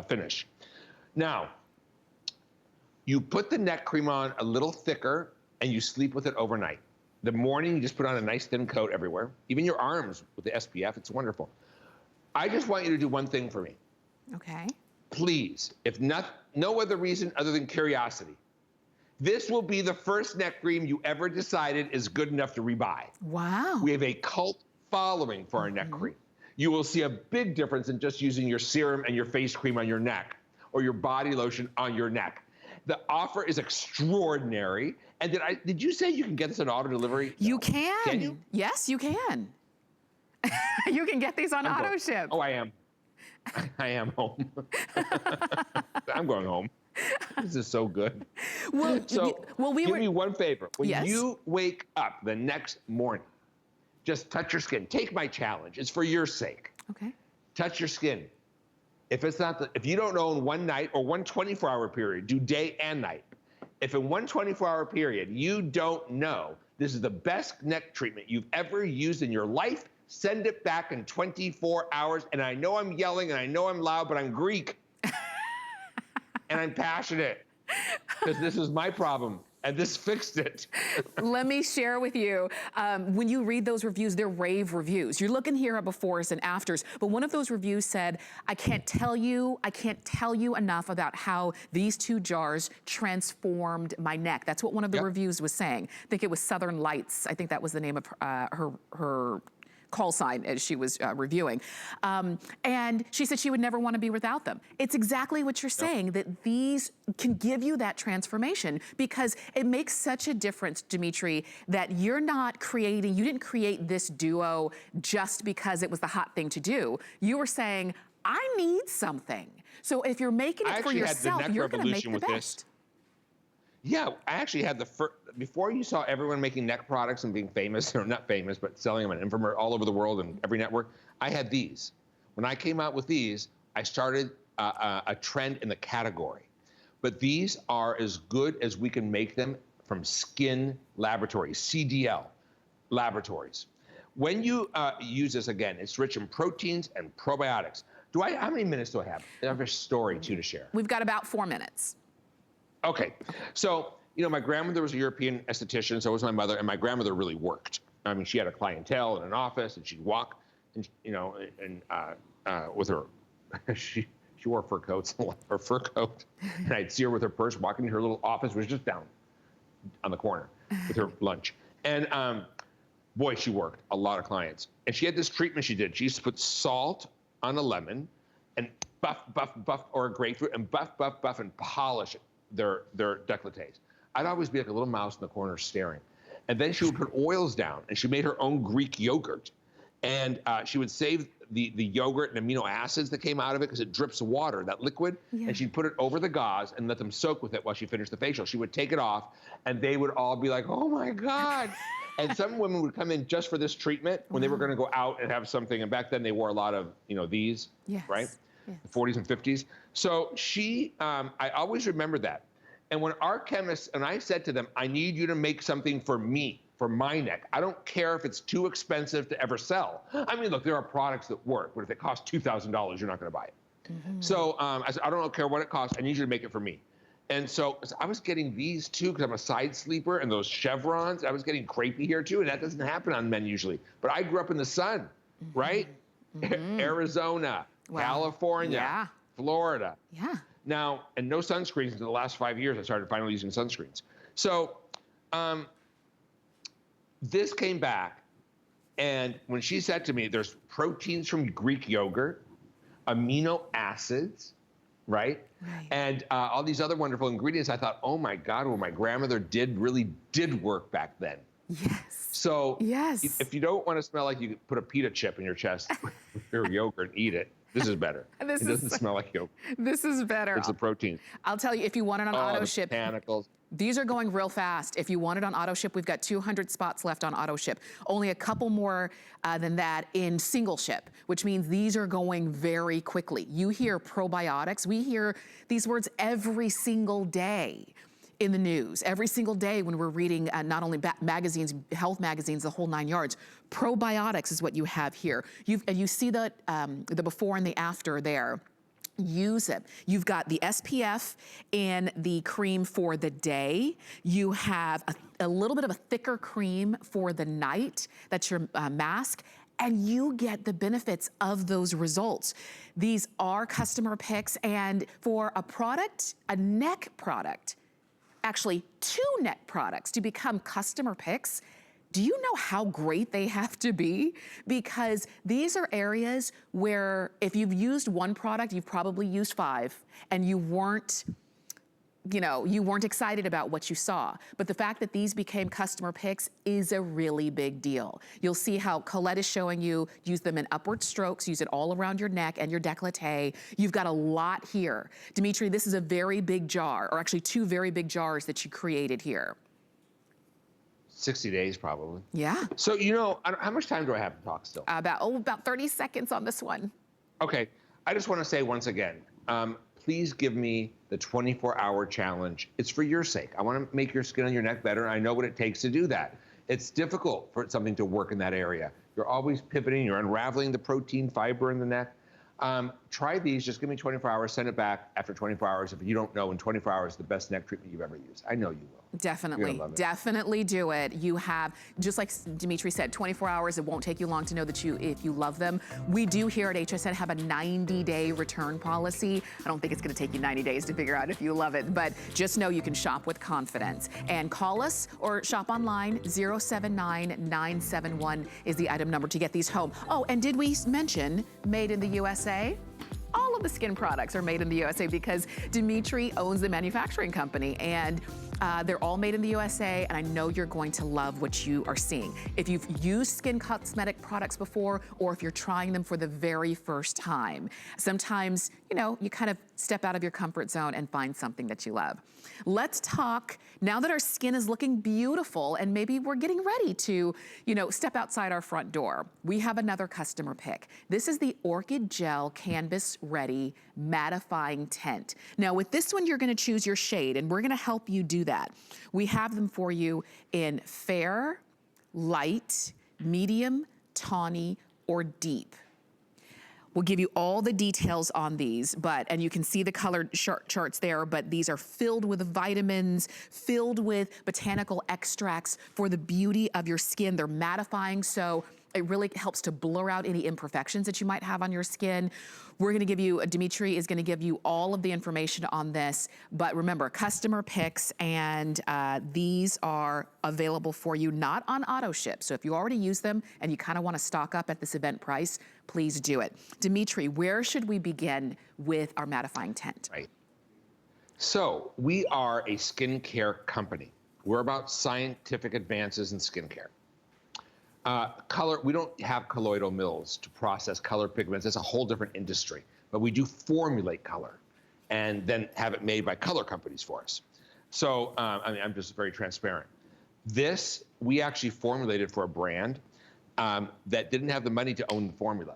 finish. Now, you put the neck cream on a little thicker, and you sleep with it overnight. The morning, you just put on a nice thin coat everywhere, even your arms with the SPF. It's wonderful. I just want you to do one thing for me. Okay. Please, if no other reason other than curiosity, this will be the first neck cream you ever decided is good enough to rebuy. Wow. We have a cult following for our neck cream. You will see a big difference in just using your serum and your face cream on your neck or your body lotion on your neck. The offer is extraordinary. And did you say you can get this on auto delivery? You can. Can you? Yes, you can. You can get these on auto ship. Oh, I am. I am home. I'm going home. This is so good. Well, So give me one favor. When Yes. you wake up the next morning, just touch your skin. Take my challenge. It's for your sake. Okay. Touch your skin. If you don't own one night or one 24-hour period, do day and night. If in one 24-hour period you don't know this is the best neck treatment you've ever used in your life, send it back in 24 hours. And I know I'm yelling and I know I'm loud, but I'm Greek. And I'm passionate because this is my problem and this fixed it. Let me share with you, when you read those reviews, they're rave reviews. You're looking here at befores and afters, but one of those reviews said, I can't tell you enough about how these 2 jars transformed my neck. That's what one of the reviews was saying. I think it was Southern Lights. I think that was the name of her call sign as she was reviewing. And she said she would never want to be without them. It's exactly what you're saying, that these can give you that transformation, because it makes such a difference, Dimitri, that you didn't create this duo just because it was the hot thing to do. You were saying, I need something. So if you're making it for yourself, you're gonna make the best. Yeah, I actually had before you saw everyone making neck products and being famous, or not famous, but selling them on infomercials all over the world and every network, I had these. When I came out with these, I started a trend in the category. But these are as good as we can make them from Skinn Laboratories, CDL Laboratories. When you use this, again, it's rich in proteins and probiotics. How many minutes do I have? I have a story, too, to share. We've got about 4 minutes. Okay, so, my grandmother was a European esthetician, so was my mother, and my grandmother really worked. I mean, she had a clientele in an office, and she'd walk, and, with her, she wore fur coats, her fur coat, and I'd see her with her purse walking to her little office, which was just down on the corner with her lunch. And boy, she worked a lot of clients. And she had this treatment she did. She used to put salt on a lemon and buff, or a grapefruit, and buff, and polish their décolletés. I'd always be like a little mouse in the corner staring. And then she would put oils down, and she made her own Greek yogurt. And she would save the yogurt and amino acids that came out of it, because it drips water, that liquid, and she'd put it over the gauze and let them soak with it while she finished the facial. She would take it off, and they would all be like, oh my God. And some women would come in just for this treatment when they were gonna go out and have something, and back then they wore a lot of, these, right? the 40s and 50s. So she, I always remember that. And when our chemists, and I said to them, I need you to make something for me, for my neck. I don't care if it's too expensive to ever sell. I mean, look, there are products that work, but if it costs $2,000, you're not gonna buy it. So I said, I don't care what it costs, I need you to make it for me. And so I was getting these too, because I'm a side sleeper, and those chevrons. I was getting crepey here too, and that doesn't happen on men usually. But I grew up in the sun, right? Arizona, California, Florida. Yeah. Now, and no sunscreens in the last 5 years, I started finally using sunscreens. So this came back, and when she said to me, there's proteins from Greek yogurt, amino acids, right? And all these other wonderful ingredients, I thought, oh my God, what my grandmother really did work back then. Yes. So if you don't want to smell like you could put a pita chip in your chest with your yogurt and eat it, this is better. It doesn't smell like yogurt. This is better. It's the protein. I'll tell you, if you want it on auto ship, botanicals. These are going real fast. If you want it on auto ship, we've got 200 spots left on auto ship. Only a couple more than that in single ship, which means these are going very quickly. You hear probiotics. We hear these words every single day in the news, every single day when we're reading not only magazines, health magazines, the whole 9 yards. Probiotics is what you have here. You see the before and the after there. Use it. You've got the SPF and the cream for the day. You have a little bit of a thicker cream for the night. That's your mask. And you get the benefits of those results. These are customer picks, and for a product, a neck product, actually 2 neck products to become customer picks, do you know how great they have to be? Because these are areas where if you've used one product, you've probably used 5, and you weren't excited about what you saw. But the fact that these became customer picks is a really big deal. You'll see how Colette is showing you, use them in upward strokes, use it all around your neck and your décolleté. You've got a lot here. Dimitri, this is a very big jar, or actually 2 very big jars that you created here. 60 days probably. Yeah. So, how much time do I have to talk still? About 30 seconds on this one. Okay. I just want to say once again, please give me the 24-hour challenge. It's for your sake. I want to make your skin on your neck better. I know what it takes to do that. It's difficult for something to work in that area. You're always pivoting. You're unraveling the protein fiber in the neck. Try these. Just give me 24 hours. Send it back after 24 hours. If you don't know, in 24 hours, the best neck treatment you've ever used. I know you will. Definitely, definitely do it. You have, just like Dimitri said, 24 hours. It won't take you long to know that if you love them. We do here at HSN have a 90-day return policy. I don't think it's going to take you 90 days to figure out if you love it, but just know you can shop with confidence. And call us or shop online. 079-971 is the item number to get these home. Oh, and did we mention made in the USA? All of the skin products are made in the USA because Dimitri owns the manufacturing company, and they're all made in the USA, and I know you're going to love what you are seeing. If you've used Skinn Cosmetic products before, or if you're trying them for the very first time, sometimes, you kind of step out of your comfort zone and find something that you love. Let's talk, now that our skin is looking beautiful and maybe we're getting ready to, step outside our front door, we have another customer pick. This is the Orchid Gel Canvas Ready Mattifying Tint. Now with this one, you're gonna choose your shade, and we're gonna help you do that. We have them for you in fair, light, medium, tawny, or deep. We'll give you all the details on these, and you can see the colored charts there, but these are filled with vitamins, filled with botanical extracts for the beauty of your skin. They're mattifying, so it really helps to blur out any imperfections that you might have on your skin. We're gonna give you, Dimitri is gonna give you all of the information on this, but remember, customer picks, and these are available for you, not on auto ship. So if you already use them and you kind of wanna stock up at this event price, please do it. Dimitri, where should we begin with our mattifying tint? Right. So we are a skincare company. We're about scientific advances in skincare. Color, we don't have colloidal mills to process color pigments. It's a whole different industry. But we do formulate color and then have it made by color companies for us. So, I'm just very transparent. This, we actually formulated for a brand that didn't have the money to own the formula.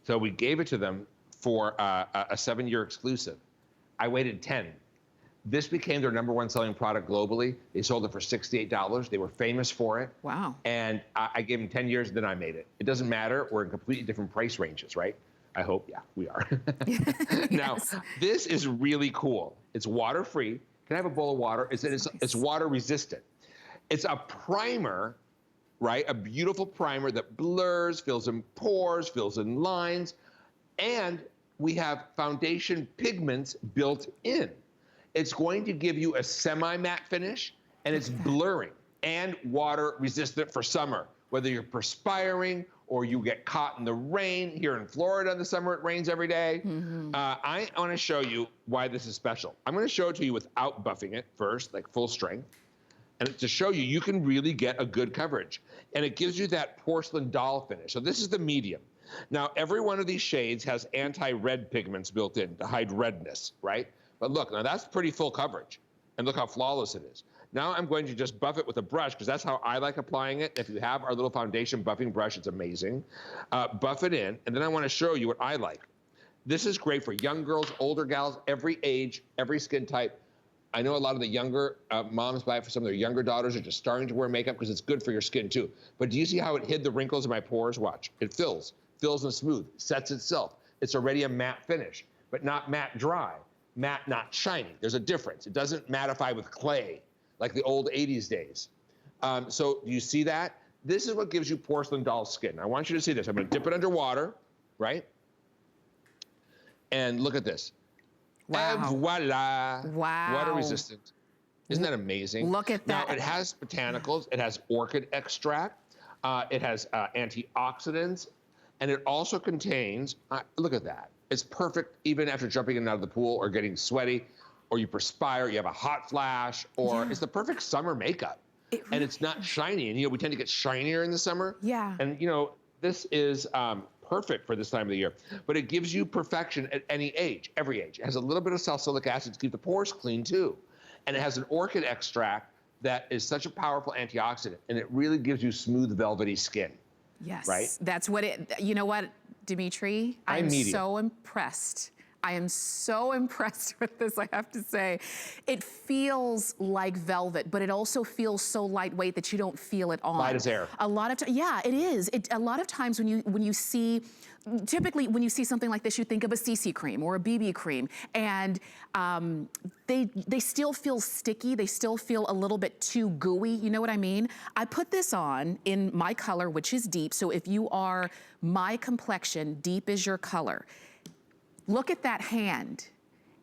So we gave it to them for a 7-year exclusive. I waited 10. This became their #1 selling product globally. They sold it for $68. They were famous for it. Wow. And I gave them 10 years, then I made it. It doesn't matter. We're in completely different price ranges, right? I hope, yeah, we are. Now, this is really cool. It's water-free. Can I have a bowl of water? It's water resistant. It's a primer, right? A beautiful primer that blurs, fills in pores, fills in lines, and we have foundation pigments built in. It's going to give you a semi-matte finish, and it's blurring and water resistant for summer. Whether you're perspiring or you get caught in the rain. Here in Florida in the summer, it rains every day. I want to show you why this is special. I'm going to show it to you without buffing it first, like full strength. And to show you, you can really get a good coverage. And it gives you that porcelain doll finish. So this is the medium. Now, every one of these shades has anti-red pigments built in to hide redness, right? But look, now that's pretty full coverage. And look how flawless it is. Now I'm going to just buff it with a brush because that's how I like applying it. If you have our little foundation buffing brush, it's amazing. Buff it in, and then I want to show you what I like. This is great for young girls, older gals, every age, every skin type. I know a lot of the younger moms buy it for some of their younger daughters are just starting to wear makeup because it's good for your skin too. But do you see how it hid the wrinkles in my pores? Watch, it fills and smooth, sets itself. It's already a matte finish, but not matte dry, matte not shiny. There's a difference. It doesn't mattify with clay like the old 80s days. So do you see that? This is what gives you porcelain doll skin. I want you to see this. I'm gonna dip it under water, right? And look at this. Wow. And voila. Wow. Water resistant. Isn't that amazing? Look at that. Now, it has botanicals. It has orchid extract. It has antioxidants. And it also contains, look at that. It's perfect even after jumping in and out of the pool or getting sweaty, or you perspire, you have a hot flash, or it's the perfect summer makeup. And it's not shiny. And, you know, we tend to get shinier in the summer. Yeah. And, you know, this is perfect for this time of the year. But it gives you perfection at any age, every age. It has a little bit of salicylic acid to keep the pores clean, too. And it has an orchid extract that is such a powerful antioxidant. And it really gives you smooth, velvety skin. Yes. Right? That's what it, you know what, Dimitri? I'm so impressed. I am so impressed with this, I have to say. It feels like velvet, but it also feels so lightweight that you don't feel it on. Light as air. A lot of yeah, it is. A lot of times when you see, typically when you see something like this, you think of a CC cream or a BB cream, and they still feel sticky. They still feel a little bit too gooey. You know what I mean? I put this on in my color, which is deep. So if you are my complexion, deep is your color. Look at that hand.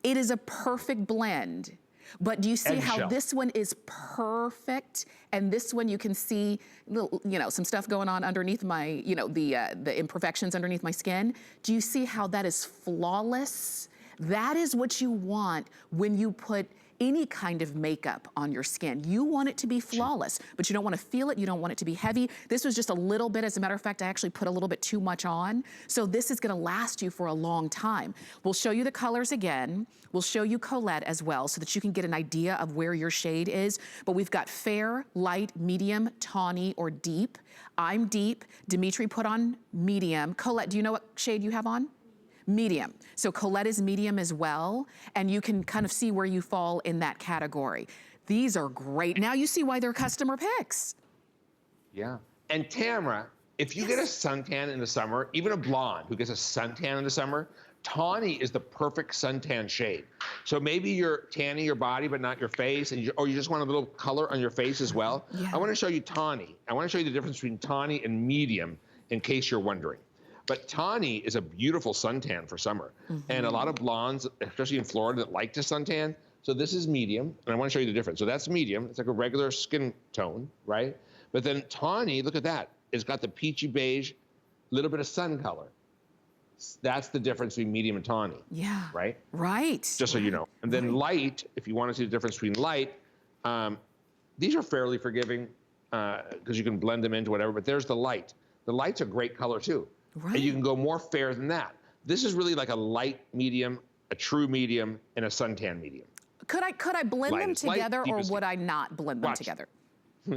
It is a perfect blend. But do you see how this one is perfect? And this one you can see, you know, some stuff going on underneath my, you know, the imperfections underneath my skin. Do you see how that is flawless? That is what you want when you put any kind of makeup on your skin. You want it to be flawless, but you don't want to feel it. You don't want it to be heavy. This was just a little bit. As a matter of fact, I actually put a little bit too much on. So this is going to last you for a long time. We'll show you the colors again. We'll show you Colette as well so that you can get an idea of where your shade is. But we've got fair, light, medium, tawny, or deep. I'm deep. Dimitri put on medium. Colette, do you know what shade you have on? Medium. So Colette is medium as well, and you can kind of see where you fall in that category. These are great. Now you see why they're customer picks. Yeah. And Tamara, if you get a suntan in the summer, even a blonde who gets a suntan in the summer, tawny is the perfect suntan shade. So maybe you're tanning your body but not your face, and or you just want a little color on your face as well. Yeah. I want to show you tawny. I want to show you the difference between tawny and medium in case you're wondering. But tawny is a beautiful suntan for summer. And a lot of blondes, especially in Florida, that like to suntan. So this is medium, and I want to show you the difference. So that's medium. It's like a regular skin tone, right? But then tawny, look at that. It's got the peachy beige, little bit of sun color. That's the difference between medium and tawny. Yeah. Right? Right. Just so you know. And then light, if you want to see the difference between light, these are fairly forgiving because you can blend them into whatever, but there's the light. The light's a great color too. Right. And you can go more fair than that. This is really like a light medium, a true medium, and a suntan medium. Could I blend them together, or would I not blend them together?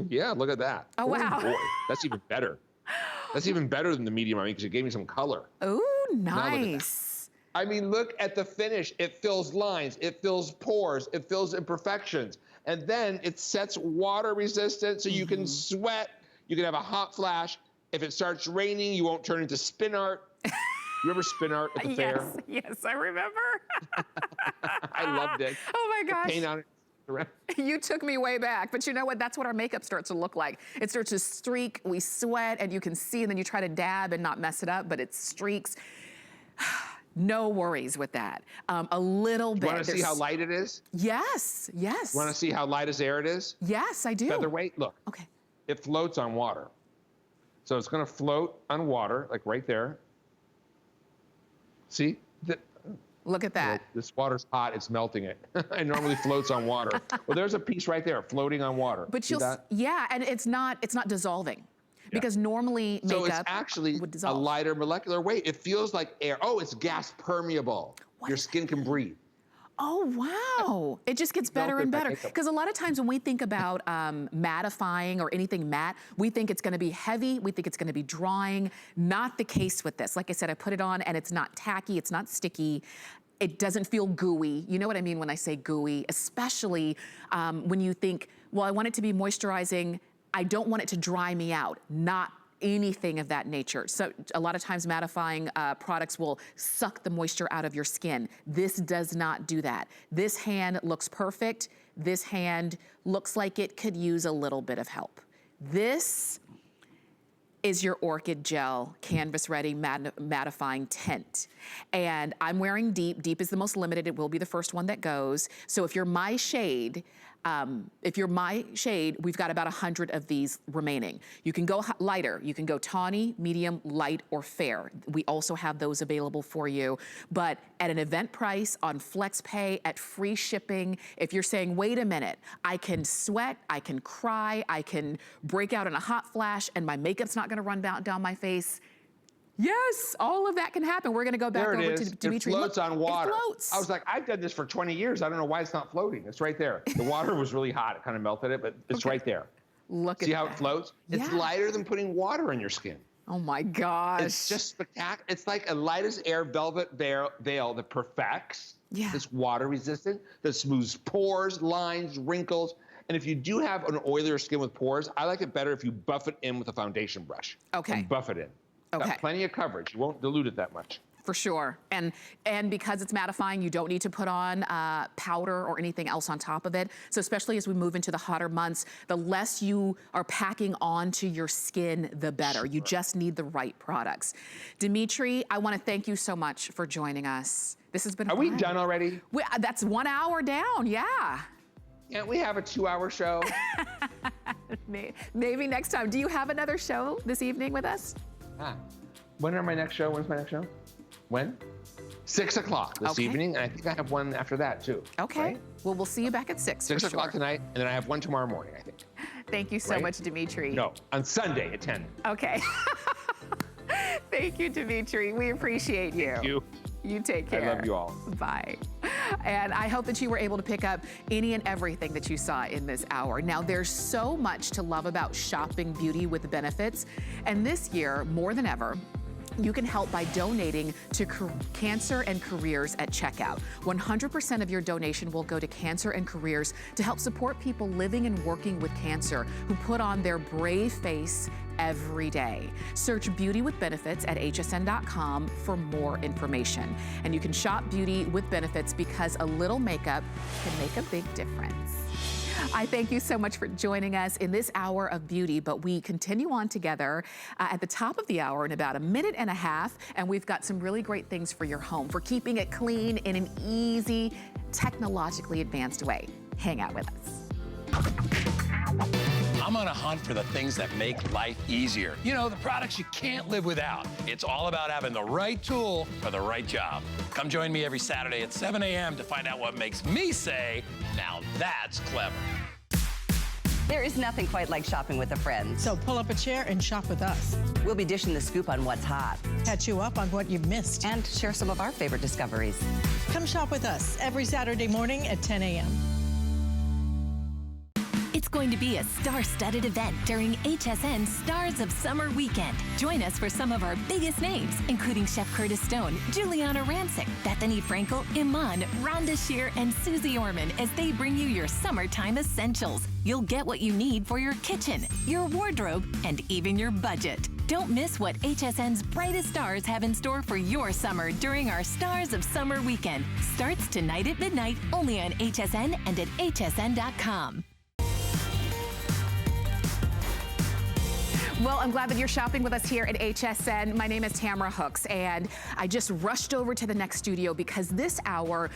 Yeah, look at that. Oh, wow. Boy, that's even better. That's even better than the medium, I mean, because it gave me some color. Oh, nice. I mean, look at the finish. It fills lines, it fills pores, it fills imperfections. And then it sets water resistant so you can sweat, you can have a hot flash. If it starts raining, you won't turn into spin art. You remember spin art at the fair? Yes, I remember. I loved it. Oh my gosh. Paint on it. You took me way back, but you know what? That's what our makeup starts to look like. It starts to streak, we sweat, and you can see, and then you try to dab and not mess it up, but it streaks. No worries with that. A little bit. You want to see how light it is? Yes, yes. Want to see how light as air it is? Yes, I do. Featherweight, look. Okay. It floats on water. So it's going to float on water, like right there. See? Look at that. This water's hot, it's melting it. It normally floats on water. Well, there's a piece right there floating on water. But yeah, and it's not dissolving. Because normally makeup so it's actually would a dissolve. lighter molecular weight. It feels like air. Oh, it's gas permeable. Your skin can breathe. Oh, wow. It just gets better and better. Because a lot of times when we think about mattifying or anything matte, we think it's gonna be heavy, we think it's gonna be drying. Not the case with this. Like I said, I put it on and it's not tacky, it's not sticky. It doesn't feel gooey. You know what I mean when I say gooey, especially when you think, well, I want it to be moisturizing. I don't want it to dry me out. Not anything of that nature. So a lot of times mattifying products will suck the moisture out of your skin. This does not do that. This hand looks perfect. This hand looks like it could use a little bit of help. This is your Orchid Gel Canvas Ready Mattifying Tint. And I'm wearing Deep. Deep is the most limited. It will be the first one that goes. So if you're my shade, we've got about 100 of these remaining. You can go lighter, you can go tawny, medium, light, or fair. We also have those available for you, but at an event price, on FlexPay, at free shipping. If you're saying, wait a minute, I can sweat, I can cry, I can break out in a hot flash, and my makeup's not gonna run down my face. Yes, all of that can happen. We're gonna go back over to Dimitri. It floats on water. It floats. I was like, I've done this for 20 years. I don't know why it's not floating. It's right there. The water was really hot. It kind of melted it, but it's right there. Look at that. See how it floats? It's lighter than putting water in your skin. Oh my gosh. It's just spectacular. It's like a light as air velvet veil that perfects. That's water resistant, that smooths pores, lines, wrinkles. And if you do have an oilier skin with pores, I like it better if you buff it in with a foundation brush. Okay. And buff it in. Okay. Got plenty of coverage. You won't dilute it that much. For sure. And because it's mattifying, you don't need to put on powder or anything else on top of it. So especially as we move into the hotter months, the less you are packing onto your skin, the better. You just need the right products. Dimitri, I want to thank you so much for joining us. This has been fun. Are we done already? That's 1 hour down, yeah. Can't we have a 2-hour show? Maybe next time. Do you have another show this evening with us? When are my next show? When's my next show? When? 6 o'clock this evening, and I think I have one after that too. Okay. Right? Well, we'll see you back at 6. 6 o'clock tonight, and then I have one tomorrow morning, I think. Thank you so much, Dimitri. No, on Sunday at 10. Okay. Thank you, Dimitri. We appreciate you. Thank you. You take care. I love you all. Bye. And I hope that you were able to pick up any and everything that you saw in this hour. Now, there's so much to love about shopping beauty with benefits. And this year, more than ever, you can help by donating to Cancer and Careers at checkout. 100% of your donation will go to Cancer and Careers to help support people living and working with cancer who put on their brave face every day. Search Beauty with Benefits at hsn.com for more information. And you can shop beauty with benefits because a little makeup can make a big difference. I thank you so much for joining us in this hour of beauty, but we continue on together at the top of the hour in about a minute and a half, and we've got some really great things for your home, for keeping it clean in an easy, technologically advanced way. Hang out with us. I'm on a hunt for the things that make life easier. You know, the products you can't live without. It's all about having the right tool for the right job. Come join me every Saturday at 7 a.m. to find out what makes me say, now that's clever. There is nothing quite like shopping with a friend. So pull up a chair and shop with us. We'll be dishing the scoop on what's hot. Catch you up on what you've missed. And share some of our favorite discoveries. Come shop with us every Saturday morning at 10 a.m. It's going to be a star-studded event during HSN's Stars of Summer Weekend. Join us for some of our biggest names, including Chef Curtis Stone, Juliana Rancic, Bethany Frankel, Iman, Rhonda Shear, and Susie Orman as they bring you your summertime essentials. You'll get what you need for your kitchen, your wardrobe, and even your budget. Don't miss what HSN's brightest stars have in store for your summer during our Stars of Summer Weekend. Starts tonight at midnight, only on HSN and at hsn.com. Well, I'm glad that you're shopping with us here at HSN. My name is Tamara Hooks, and I just rushed over to the next studio because this hour,